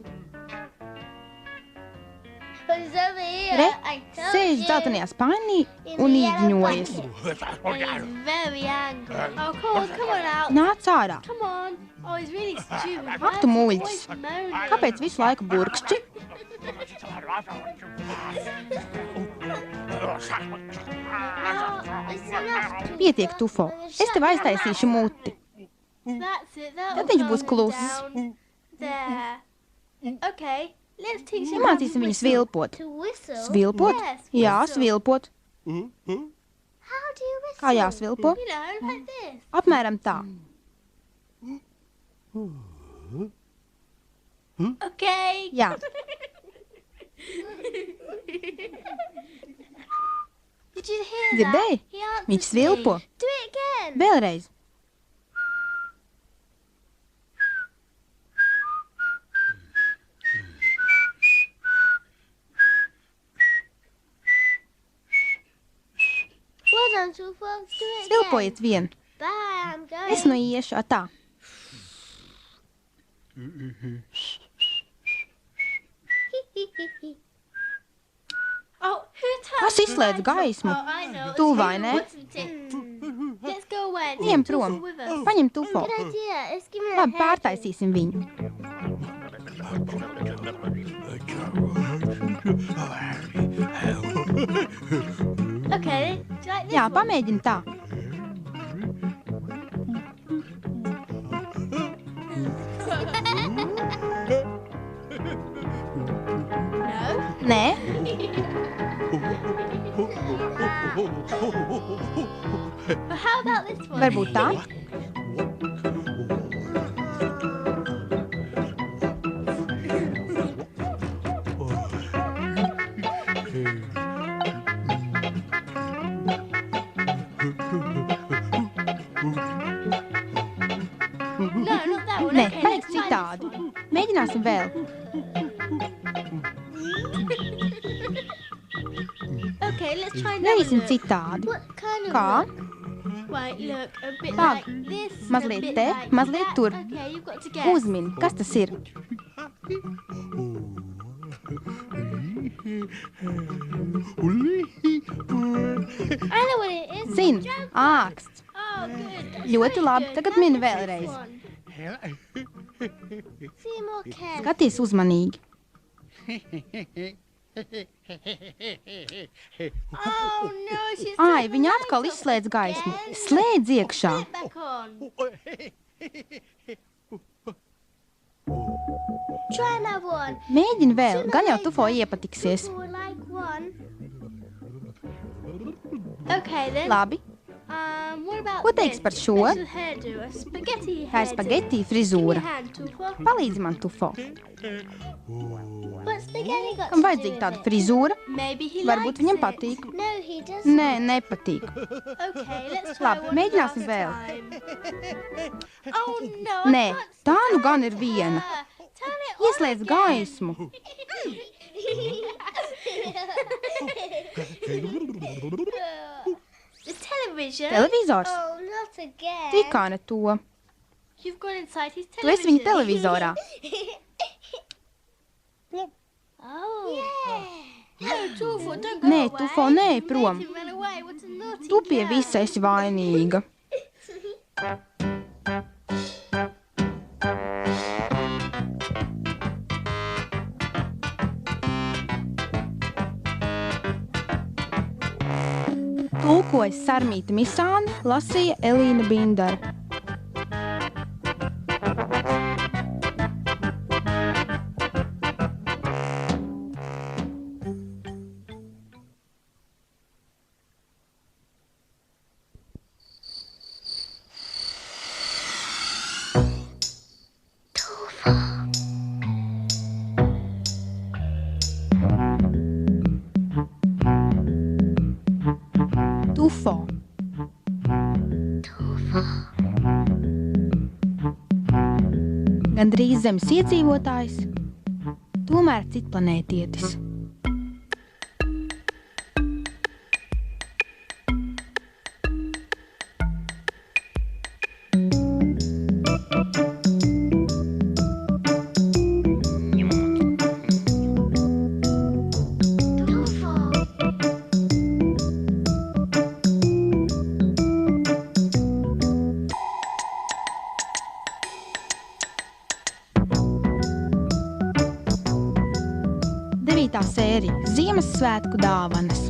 He's over here. Re, I told sēž you. dzeltenajā spainī un īgņojas. And he's very angry. Oh, come on out. Nāc ārā. Come on. Oh, he's really stupid. Ak, Why tu is he muļķis. always moaning? Kāpēc visu laiku burkšķi? Oh, it's enough. Pietiek, Tufo. Es tev aiztaisīšu muti. That's it. Tad viņš būs kluss. There. Okay, let's teach him Iemācīsim viņu svilpot. to whistle. Svilpot? Yes, Jā, whistle. svilpot. How do you whistle? Kā jāsvilpo? You know, like this. Apmēram tā. Okay. Jā. Did you hear that? Dzirdēji? He answered Viņš svilpo. me. Do it again. Vēlreiz. Well done, two folks. Do it again. Svilpojiet vien. Bye, I'm going. Es nu iešu tā. Oh, who turned Kas izslēdz gaismu? Oh, I know. Tu It's vai him, ne? wasn't it? Let's go away. and Ejam take Tufo prom. with us. Paņem Tufo. Good idea. Let's give him a Labi, hairdo. pārtaisīsim viņu. Okay, do you like this Jā, one? pamēģini tā. No. Nē, But how about this one? varbūt tā. No, not that one. Nē, Okay, vajag let's try citādi. this one. Mēģināsim vēl. Okay, let's try another Darīsim look. citādi. What kind of Kā? look? Right, look, a bit Pag. like this. Mazliet a bit te, like mazliet that. tur. Okay, you've got to guess. Uzmini, kas tas ir? I know what it is. Zini, Joke. āksts. Oh, good. That's Ļoti very labi, good. tagad Now mini look at vēlreiz. this one. See more carefully. Skaties uzmanīgi. Oh no, she's Ai, turned the viņa light atkal off izslēdz gaismu. again. Slēdz iekšā. Put it back on. Try another one. Mēģini vēl, gan jau Tufo iepatiksies. People would like one. Okay then. Labi, Ko teiks par šo? Tā ir spageti frizūra. Palīdzi man, Tufo. Kam vajadzīga tāda frizūra? Varbūt viņam patīk. Nē, nepatīk. Labi, mēģināsim vēl. Nē, tā nu gan ir viena. Ieslēdz gaismu. Televizors? Tikā ne to. Tu esi viņa televizorā. Nē, Tufo, nē, prom. Tu pie visa esi vainīga. Tulkoja Sarmīta Misāne, lasīja Elīna Bindara. Tufo. Gandrīz zemes iedzīvotājs, tomēr citplanētietis. Tā sērija Ziemassvētku dāvanas.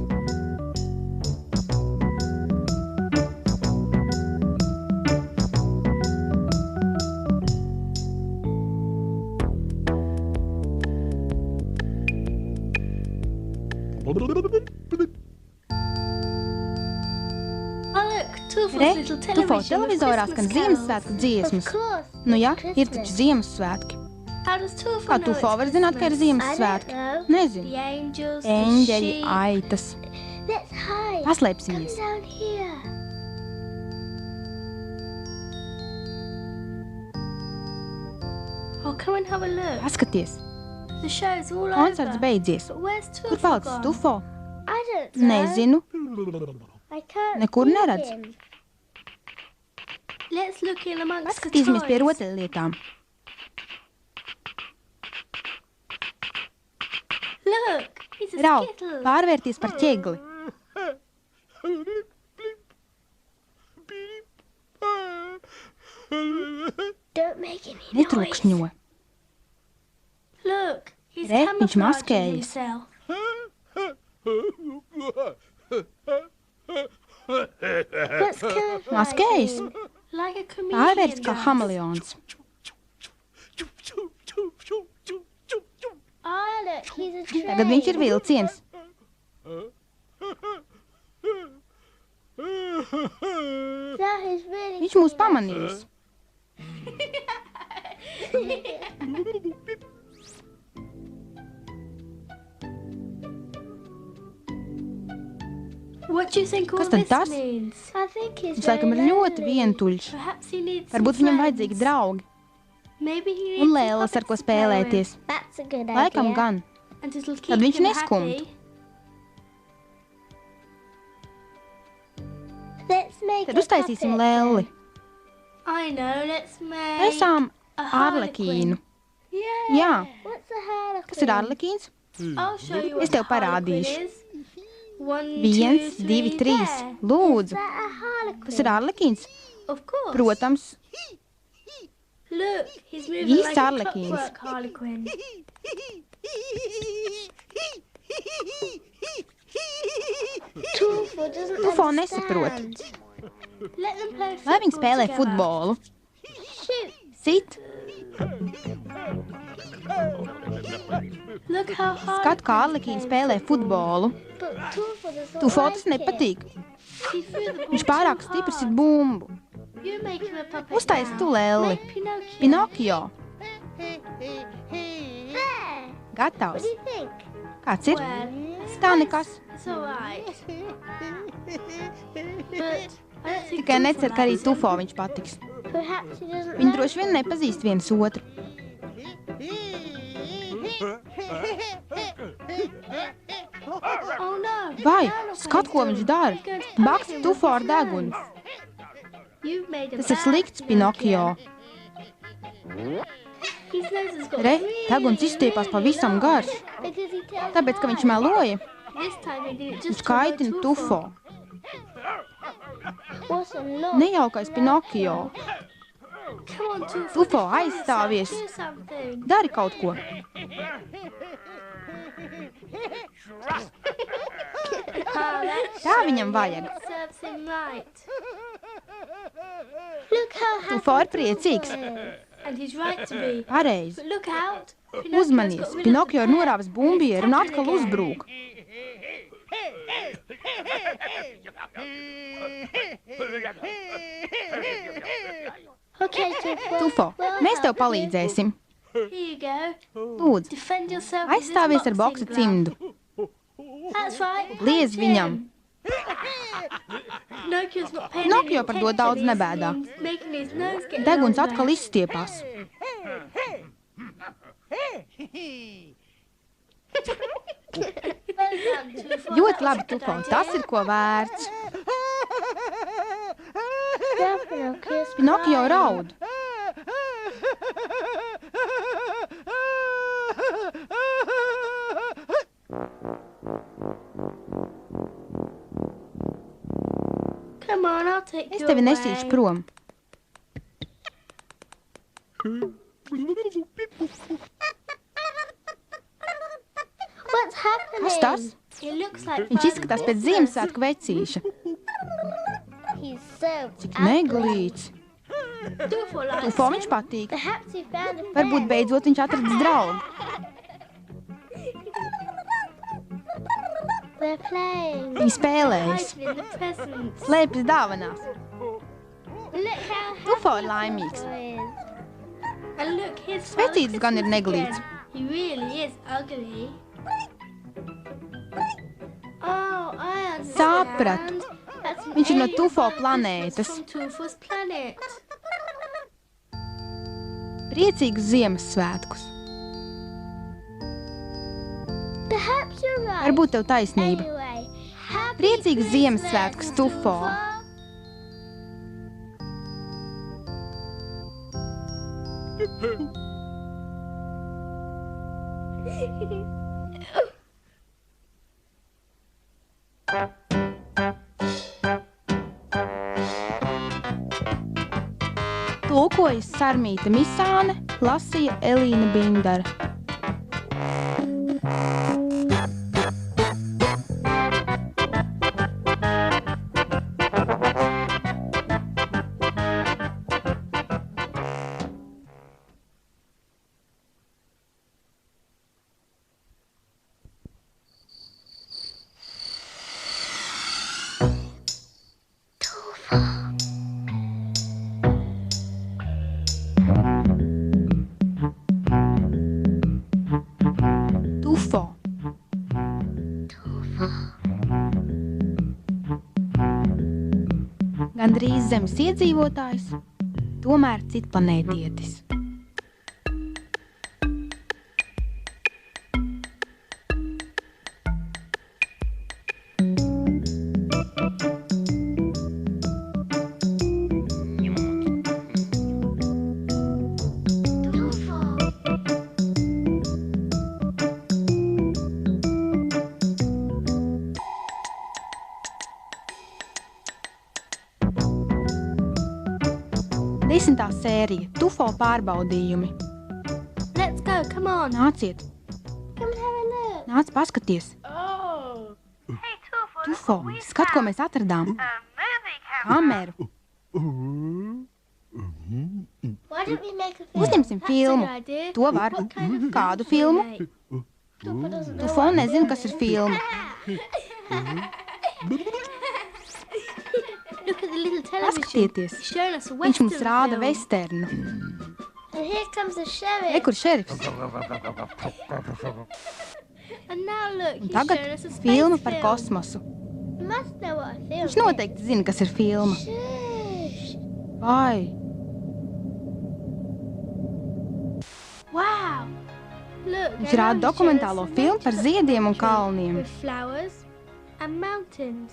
Re, Tufo televizorā skan Ziemassvētku dziesmas. Nu ja, ir taču Ziemassvētki. Kā Tufo var zināt, ka ir Ziemassvētki? Nezinu. Eņģeļi, aitas. Paslēpsimies. Paskaties. Koncerts beidzies. Kur palicis Tufo? Nezinu. Nekur neredz. Paskatīsimies pie rotaļlietām. Rau, pārvērties par ķegli. Netrūkšņo. Re, viņš maskējas. Maskējas? Pārvērts kā hameleons. Tagad viņš ir vilciens. Viņš mūs pamanīs. Kas tad tas? Viņš laikam ir ļoti vientuļš. Varbūt viņam vajadzīgi draugi. Un lēlas, ar ko spēlēties. Laikam gan. Tad viņš neskumtu. Tad uztaisīsim lēli. Taisām arlekīnu. Jā. Kas ir arlekīns? Es tev parādīšu. 1, 2, 3. Lūdzu. Tas ir arlekīns? Protams. Īsts arlekīns. Tufo nesaprot. Lai viņi spēlē futbolu. Sit. Skat, kā arlekīni spēlē futbolu. Tufo tas nepatīk. She threw the ball Viņš pārāk too stiprs ir hard. bumbu. You make him a puppet Uztais now. tu lelli. Make Pinocchio. Pinokio. There. Gatavs. What do you think? Kāds ir? Well, Tā nekas. it's all right. But I don't think Tikai Tufo necer, ka arī likes him. Tufo viņš patiks. Perhaps he doesn't Viņi know. droši vien nepazīst viens otru. Oh no. Vai, Now look skat, what ko he's viņš doing. dara. He's going to punish Bakst him with Tufo ar his degunu. nose. You've made a Tas ir bad slikts, Pinokio. His nose has got Re, really, deguns izstiepās pavisam long. garš. Because he tells Tāpēc, ka viņš lies. meloja, This time he did it just viņš kaitina Tufo. What's a lot? Nejaukais Pinokio. Come on, Tufo. Tufo, defend aizstāvies. yourself, do something. Dari kaut ko. Oh, that Tā viņam vajag. serves him right. Look how happy Tufo ir priecīgs. Tufo is. And he's right to be. Pareizi. But look out. Pinocchio's Uzmanies, got rid of Pinokio ir the norāvis bumbieru un Attacking atkal again. uzbrūk. Okay, Tufo. Tufo, We'll mēs tev help you. palīdzēsim. Here you go. Lūdzu, Defend yourself with this aizstāvies ar boxing boksa glove. cimdu. That's right. Liez punch viņam. him. Pinocchio's not paying Pinokio any par to daudz attention. nebēdā. He's making his nose get Deguns longer. atkal izstiepās. Well done, Tufo. Ļoti That labi, was a good Tufo, idea. tas ir ko vērts. Now Pinocchio's Pinokio crying. raud. Come on, I'll take Es you tevi away. nesīšu prom. What's happening? Kas tas? He looks like Viņš Father izskatās pēc Christmas. Ziemassvētku vecīša. He's so Cik neglīts. Tufo likes Tufo him. viņš patīk. Perhaps he found a Varbūt friend. beidzot viņš atradis draugu. They're playing. Viņi spēlējas. Hiding in the presents. Slēpjas dāvanās. Look how Tufo happy ir laimīgs. Tufo is. And look, his Svecītis Father gan ir Christmas neglīts. again. He really is ugly. Oh, I understand. Sapratu. That's an Viņš ir no alien Tufo Father planētas. Christmas from Tufo's planet. Priecīgus Ziemassvētkus. Perhaps you're right. Varbūt tev taisnība. Anyway, happy Priecīgus Christmas, Ziemassvētkus, Tufo. Tulkojas Sarmīta Misāne, lasīja Elīna Bindara. Tufo. Gandrīz zemes iedzīvotājs, tomēr citplanētietis. Desmitā sērija – Tufo pārbaudījumi. Let's go, come on. Nāciet, Come and have a look. nāc paskaties. Oh. Tufo, skat, ko mēs atradām. Kameru. Why don't we make a film? Uzņemsim That's filmu. a good idea. To var. What kind of film Kādu shall we filmu? make? Tufo doesn't know Tufo what nezina, film kas ir is. filma. television. Paskatieties. He's showing us a Viņš mums western rāda film. vesternu. And here comes the sheriff. Re, kur šerifs? And now look, he's Tagad showing us a space filma par film. kosmosu. You must know what a film Viņš noteikti zina, kas ir filma. Shush. Vai, Wow. Look, viņš and now rāda he's dokumentālo showing us a filmu par nature ziediem un documentary kalniem. With flowers and mountains.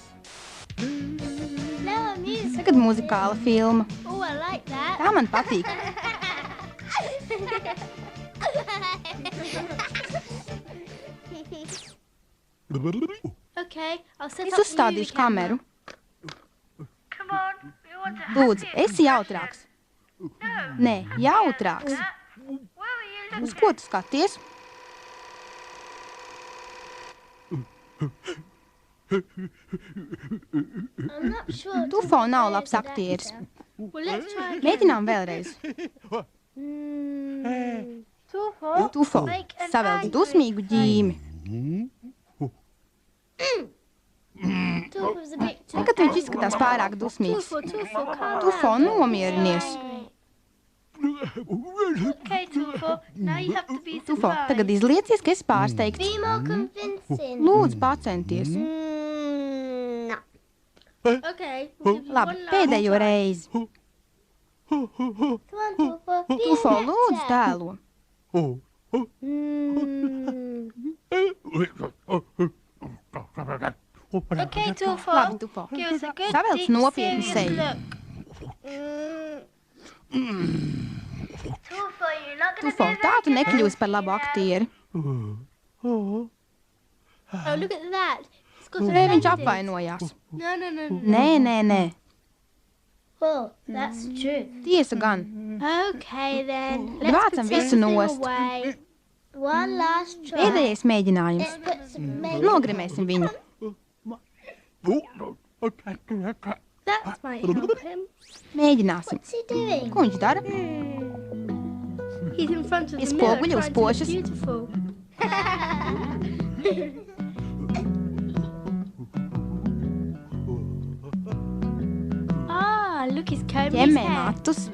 Now a music. Tagad muzikāla filma. Oh, I like that. Tā man patīk. Okay, I'll set Es up the uzstādīšu movie camera. kameru. Come on, we want to Lūdzu, esi jautrāks. Nē, jautrāks. Where were you Uz ko tu skaties? I'm not sure. Tufo nav labs aktieris. Well, let's try again. Mēģinām vēlreiz. Tufo, savelc dusmīgu ģīmi. Tufo's a bit too. Tagad viņš izskatās pārāk dusmīgs. Tufo, calm Tufo, down. nomierinies. Okay, Tufo, now you have to be Tufo, surprised. tagad izliecies, ka esi pārsteigts. Be more convincing. Lūdzu, pacenties. No. Okay, we'll give you Labi, one last pēdējo try. reizi. Come on, Tufo. Be Tufo, better. lūdzu, tēlo. Okay, Tufo, Labi, Tufo. give us a good Savelc deep nopietnu serious seju. look. Tufo, you're not gonna Tufo, be tā tu very good. nekļūsi par labu aktieri. Oh, look at that. He's got Re, viņš offended. apvainojās. No, no, no, no. Nē, nē, nē. Oh, that's true. Tiesa gan. Okay, then. Let's Vācam put visu everything nost. away. One last try. Pēdējais mēģinājums. Let's put some makeup. Nogrimēsim viņu. That might help him. Mēģināsim. What's he doing? Ko viņš dara? He's in front of the Iz mirror spoguļa uz trying to look pošas. beautiful. Ah, look, he's combing his Ķemmē hair. matus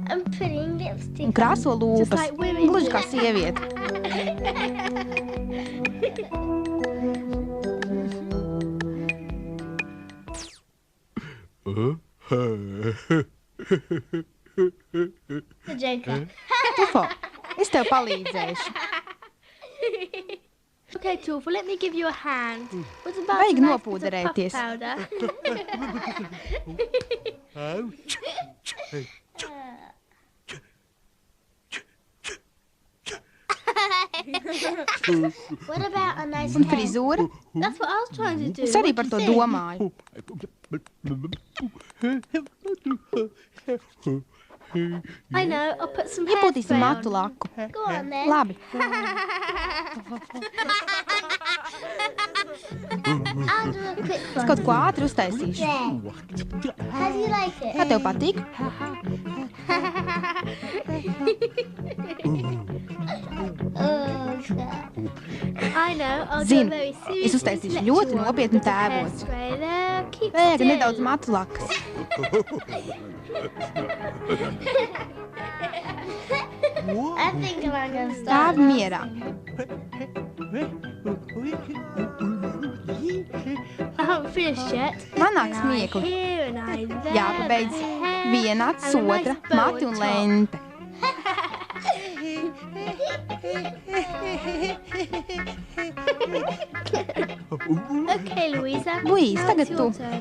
I'm putting lipstick un krāso Just lūpas. like women Gluži do. kā sieviete. The Joker. Tufo, es tev palīdzēšu. Okay, Tufo, let me give you a hand. What about Vajag a nice bit of nopūderēties. puff powder? What about a nice Un hair? frizūra? That's what I was trying to do. Es arī What par do to you think? domāju. I know, I'll put some Iepūtīsim hairspray matu on. laku. Go on then. Labi. I'll do a quick Es one. kaut ko ātri uztaisīšu. There. How do you like it? Kā tev patīk? Oh, God. I know, I'll do Zinu, a very es serious uztaisīšu intellectual ļoti one. nopietnu Put the tēvoci. hairspray there, keep Vajag still. nedaudz matu lakas. I think I'm going to Stāvi start. mierā. I haven't finished yet. Manāk An eye smiekli. here, an eye there, Jāpabeidz the hair, viena acis, and a nice otra, bow mati on un top. lente. Okay, Louisa. Luīs, now tagad it's your tu. turn.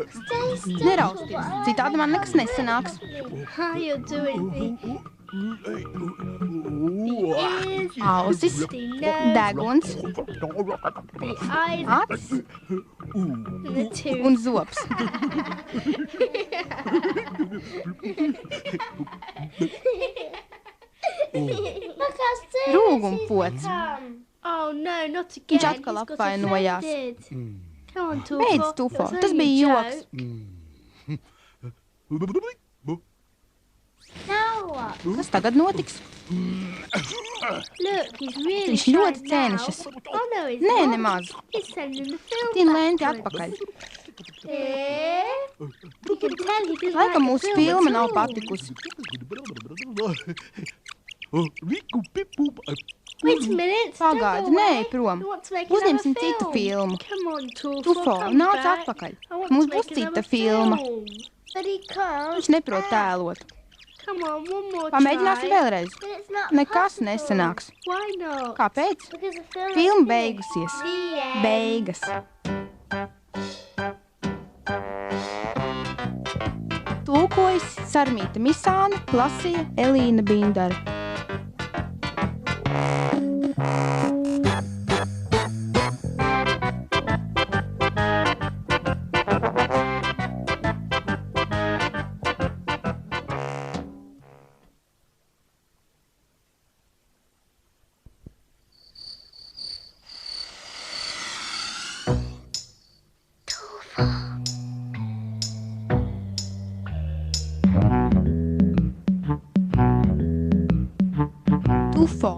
Stay still. Nerausties, citādi man nekas nesanāks. How you doing me? Ears, Ausis, the nose, deguns, the eyes, acis and the tooth. un zops. Look how serious Rūgumpods. come. Oh no, not again. Viņš atkal He's got apvainojās. offended. Come on, Tufo. Beidz, Tufo, It was tas only bija a joks. joke. Now what? Kas tagad notiks? Viņš ļoti cenšas. Nē, nemaz. Tin lenti atpakaļ. Laikam mūsu filma nav patikusi. Pagaidi, nē, prom. Uzņemsim citu filmu. Tufo, nāc atpakaļ. Mums būs cita filma. Viņš neprot tēlot. Pamēģināsim vēlreiz. Nekas nesanāks. Kāpēc? Filma beigusies. Beigas. Tulkojas Sarmīta Misāne, lasīja Elīna Bindara. Tufo.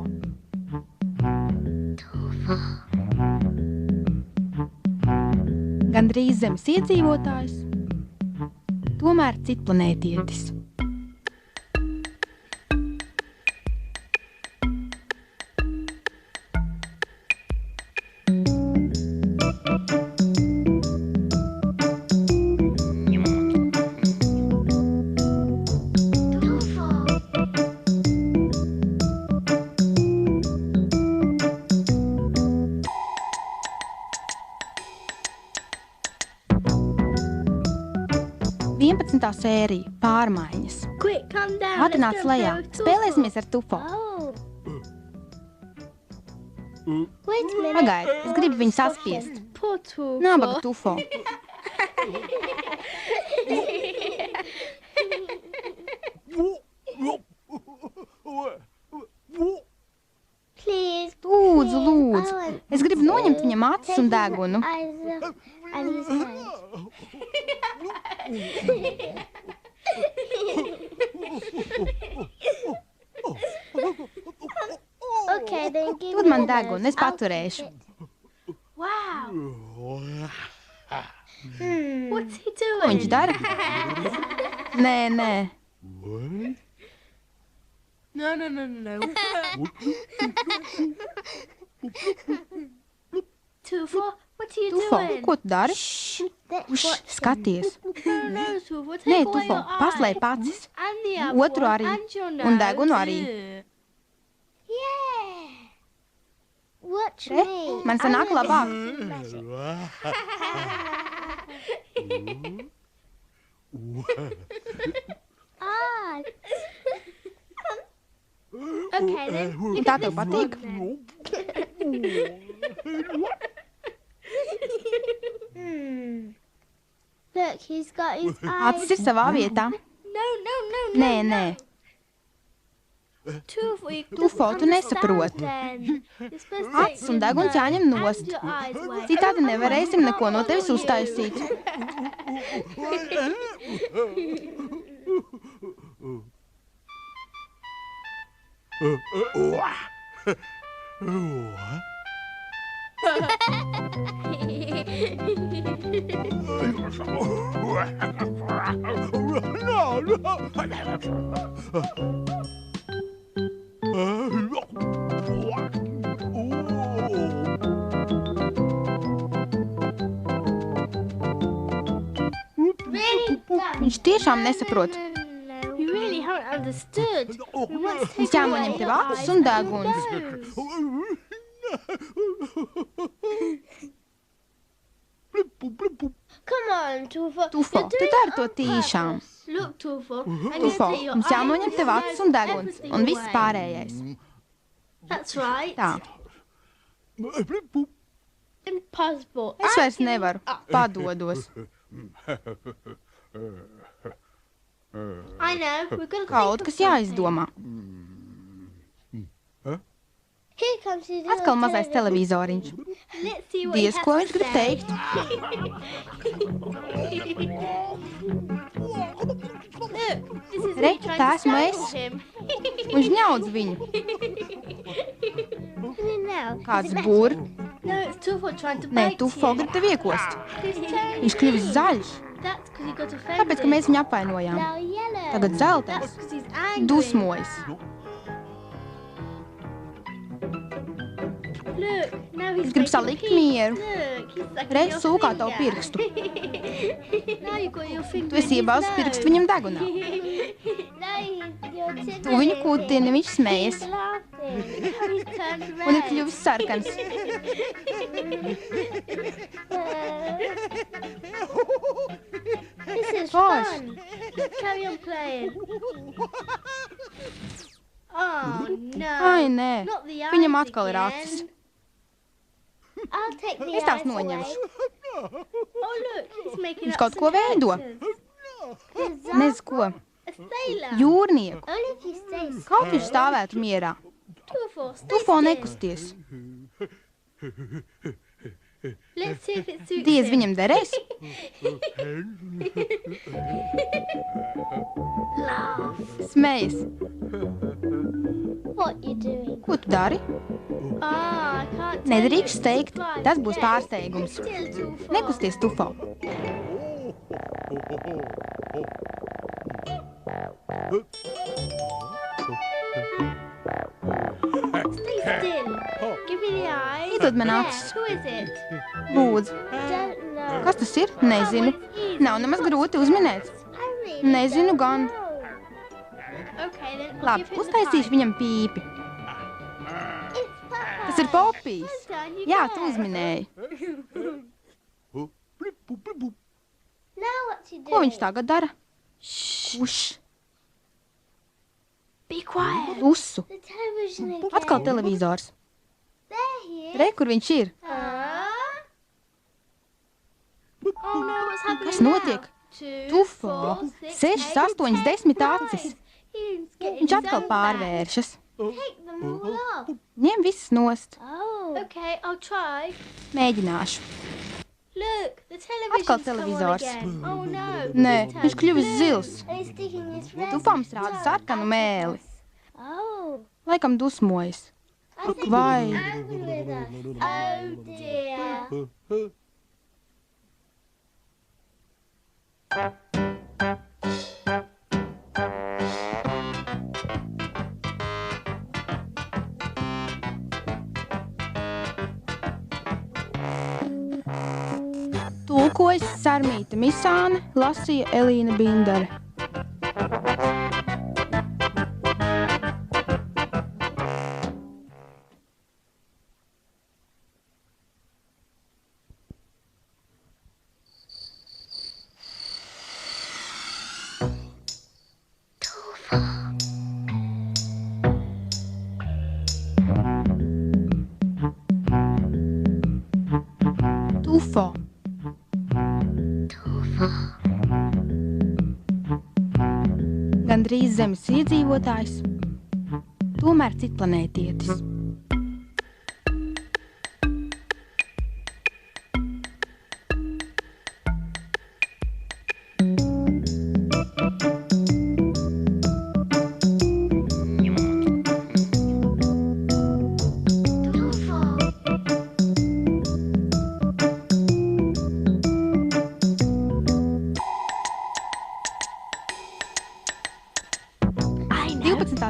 Gandrīz zemes iedzīvotājs, tomēr citplanētietis. Sērija pārmaiņas. Ātri nāc lejā. Spēlēsimies ar Tufo. Pagaidi, es gribu viņu saspiest. Nabaga Tufo. Lūdzu, lūdzu. Es gribu noņemt viņam acis un degunu. Dod man degunu, es paturēšu. Ko viņš dara? Nē, nē. Tufo, Tufo, ko tu dari? Uš, skaties. Nē, Tufo, paslēp acis. Otru arī. Un degunu arī. Re, man sanāk labāk. Tā tev patīk? Acis ir savā vietā. Nē, nē. Tufo, tu nesaproti. Acis un deguns jāņem nost. Citādi nevarēsim neko no tevis uztaisīt. Viņš tiešām nesaprot. Viņš jānoņem tev acis un deguns. Tufo, tu dari to tīšām. Tufo, mums jānoņem tev acis un deguns, un viss pārējais. Tā. Es vairs nevaru. Padodos. Kaut kas jāizdomā. Atkal mazais televizoriņš. Diez, ko viņš grib teikt? Re, tā esmu es. un žņaudz viņu. Kāds bur? Nē, Tufo grib tevi iekost. Viņš kļuvis zaļš, tāpēc, ka mēs viņu apvainojām. Tagad zeltains dusmojas. Viņš grib salikt mieru. Reiz sūkā tavu pirkstu. Tu esi iebāzis pirkstu viņam degunā. Tu viņu kūtini, viņš smējas. Un ir kļuvis sarkans. Forši. Ai, nē. Viņam atkal ir acis. Es tās noņemšu. Viņš kaut ko veido. Nezinu ko. Jūrnieku. Kaut viņš stāvētu mierā. Tufo nekusties. Diez viņam derēs. Smejas. Ko tu dari? Nedrīkst teikt, tas būs pārsteigums. Nekusties, Tufo. Iedod man acis. Lūdzu. Kas tas ir? Nezinu. Nav nemaz grūti uzminēt. Nezinu gan. Labi, uztaisīšu viņam pīpi. Tas ir Popijs. Jā, tu uzminēji. Ko viņš tagad dara? Uš. Klusu. Atkal televizors. Re, kur viņš ir? Kas notiek? Tufo. 6, 8, 10 acis. Viņš atkal pārvēršas. Ņem visas nost. Mēģināšu. Atkal televizors. Nē, viņš kļuvis zils. Tufams rāda sarkanu mēli. Laikam dusmojas. Vai? Tulkojas Sarmīta Misāne, lasīja Elīna Bindare. Tufo. Gandrīz Zemes iedzīvotājs, tomēr citplanētietis.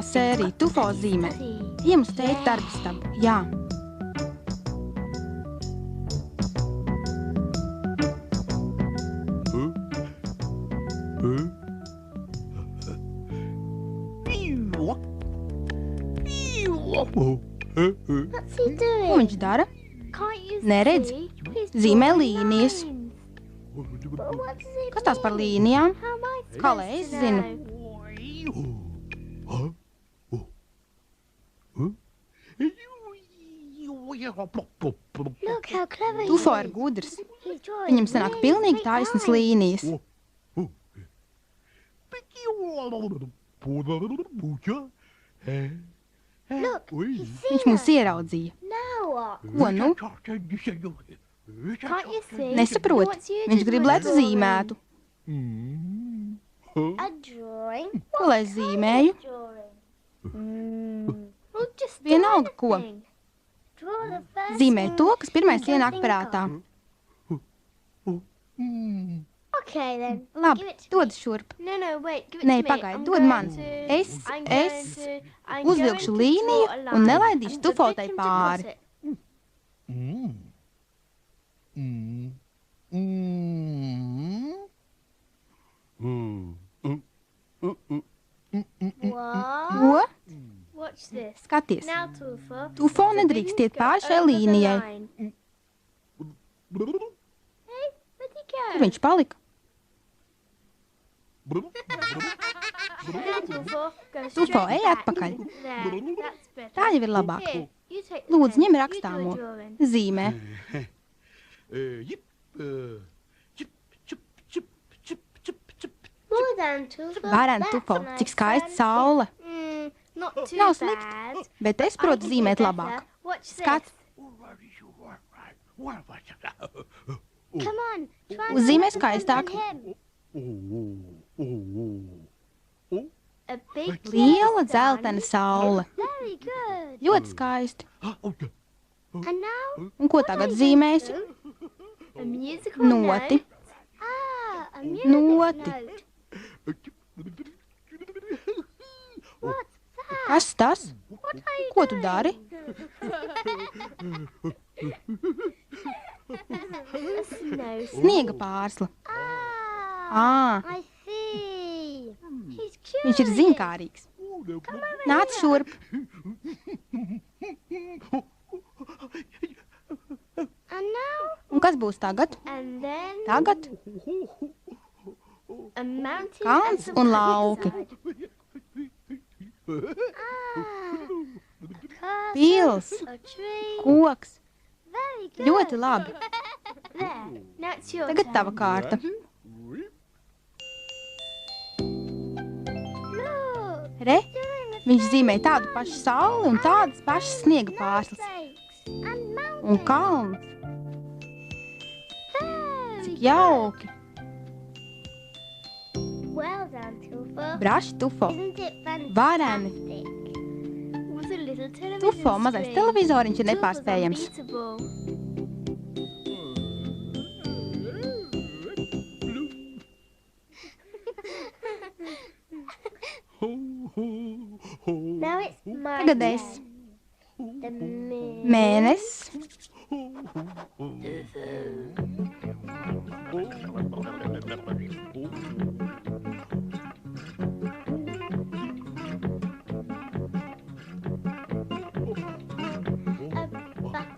Sērija Tufo zīmē. Ejam uz tēta darbistabu. Jā. Ko viņš dara? Neredz. Zīmē līnijas. Kas tās par līnijām? Kā lai es zinu? Tufo ir gudrs. Viņam sanāk pilnīgi taisnas līnijas. Viņš mūs ieraudzīja. Ko nu? Nesaprot. Viņš grib, lai tu zīmētu. Ko lai zīmēju? Just Vienalga, ko. anything. Draw the first Zīmē thing to, kas pirmais you can ienāk think prātā. of. Okay then. Labi, Give it to dod šurp. No, wait. Give it Nē, to me. pagaidi, I'm dod going man. to- Es I'm going to- I'm going uzvilkšu to līniju draw a un line. nelaidīšu And tufotai forbid him to cross pāri. it. What? Ko? Watch this. Skaties. Now, Tufo. Tufo nedrīkst iet pāri šai līnijai. Hey, where'd he go? Kur viņš palika? Now, Tufo, go Tufo, straight ej back. atpakaļ. There, that's better. Tā jau ir labāk. Here, you take the Lūdzu, pen. ņem You do a rakstāmo. drawing. Zīmē. More than two. Varen, Tufo, cik skaista saule. Not too Nav slikti, bad. bet es protu I can zīmēt do labāk. better. Watch Skat, this. Come on. Try and Uzzīmē look at skaistāk. him. A big Liela sun. dzeltena saule. Very good. Ļoti skaisti. And now? Un ko tagad zīmēsi? A musical Noti. note. Ah, a music Noti. note. What's that? Kas tas? What are you Ko tu dari? A snow. Sniega pārsla. Ah, Ā, I see. He's cute. viņš ir zinkārīgs. Nāc šurp. And now? Un kas būs tagad? And then Tagad a mountain Kalns and some un lauki. countryside. Ah, Pils, a tree. koks. Very good. Ļoti labi. There. Now it's your Tagad turn. tava kārta. Look. Re, Doing the viņš zīmē tādu pašu sauli un tādas pašas sniega pārslas. snowflakes and mountains. Un kalns. Very Cik jauki. well done, Tufo. Braši, Tufo. Isn't it fantastic? Vareni. With a little television Tufo, mazais screen. televizoriņš ir Tufo's nepārspējams. unbeatable. Now it's my Tagad es. turn. The moon. Mēnesis.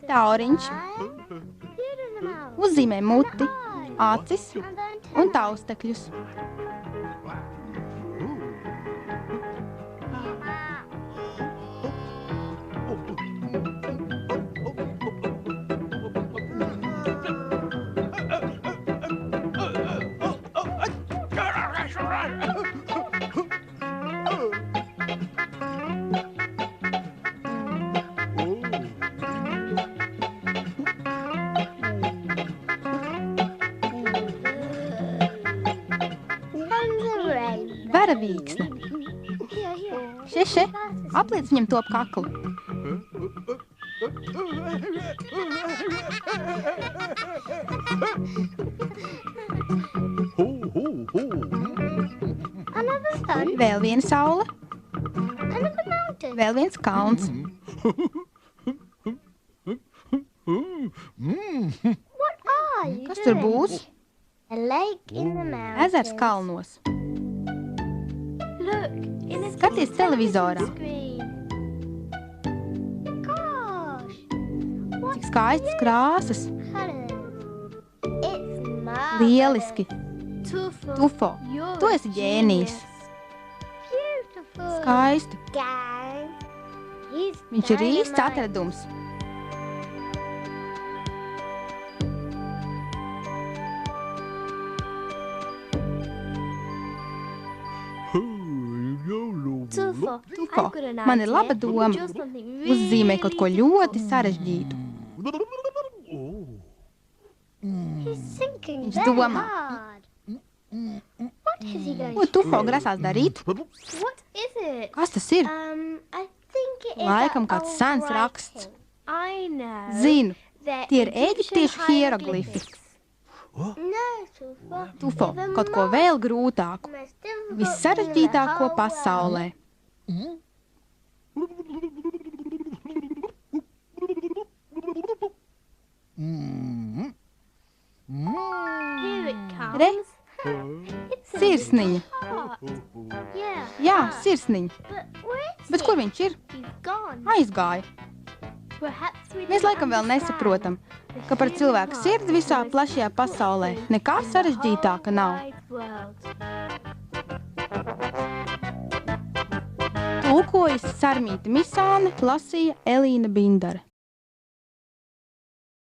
Tauriņš. Uzzīmē muti, acis un taustekļus. Varavīksne. Še, apliec viņam to ap kaklu. Another sun, Vēl viena saule, another mountain. vēl viens kalns. What are you Kas tur doing? būs? A lake in the mountains. Ezers kalnos. Look, in a Skaties televizorā. screen. Gosh, Cik skaistas krāsas. colours. It's marvelous. Lieliski. Tufo. Tufo, You're tu a esi ģēnijs. Beautiful. Skaisti. Gang. He's Viņš ir īsts dynamite. atradums. Tufo. Tufo, I've got an man ir laba idea. doma. Draw something Uzzīmē kaut ko really ļoti sarežģītu. He's thinking Viņš very domā. hard. What is he going Ko to Tufo grasās darīt? What is it? Kas tas ir? I Laikam kāds sens raksts. I know. Zinu, They're tie ir Egyptian eģiptiešu hieroglifi. No, Tufa. Tufo, kaut ko vēl grūtāku. Most difficult Vissarežģītāko thing in the whole pasaulē. Here it comes. Re, It's a sirsniņa. heart. Yeah. Jā, sirsniņa. But where's Bet kur viņš ir? He's gone. Aizgāja. Perhaps we Mēs don't laikam vēl nesaprotam, ka par cilvēku sirdi visā plašajā pasaulē nekā sarežģītāka nav. Tulkojas Sarmīta Misāne, lasīja Elīna Bindare.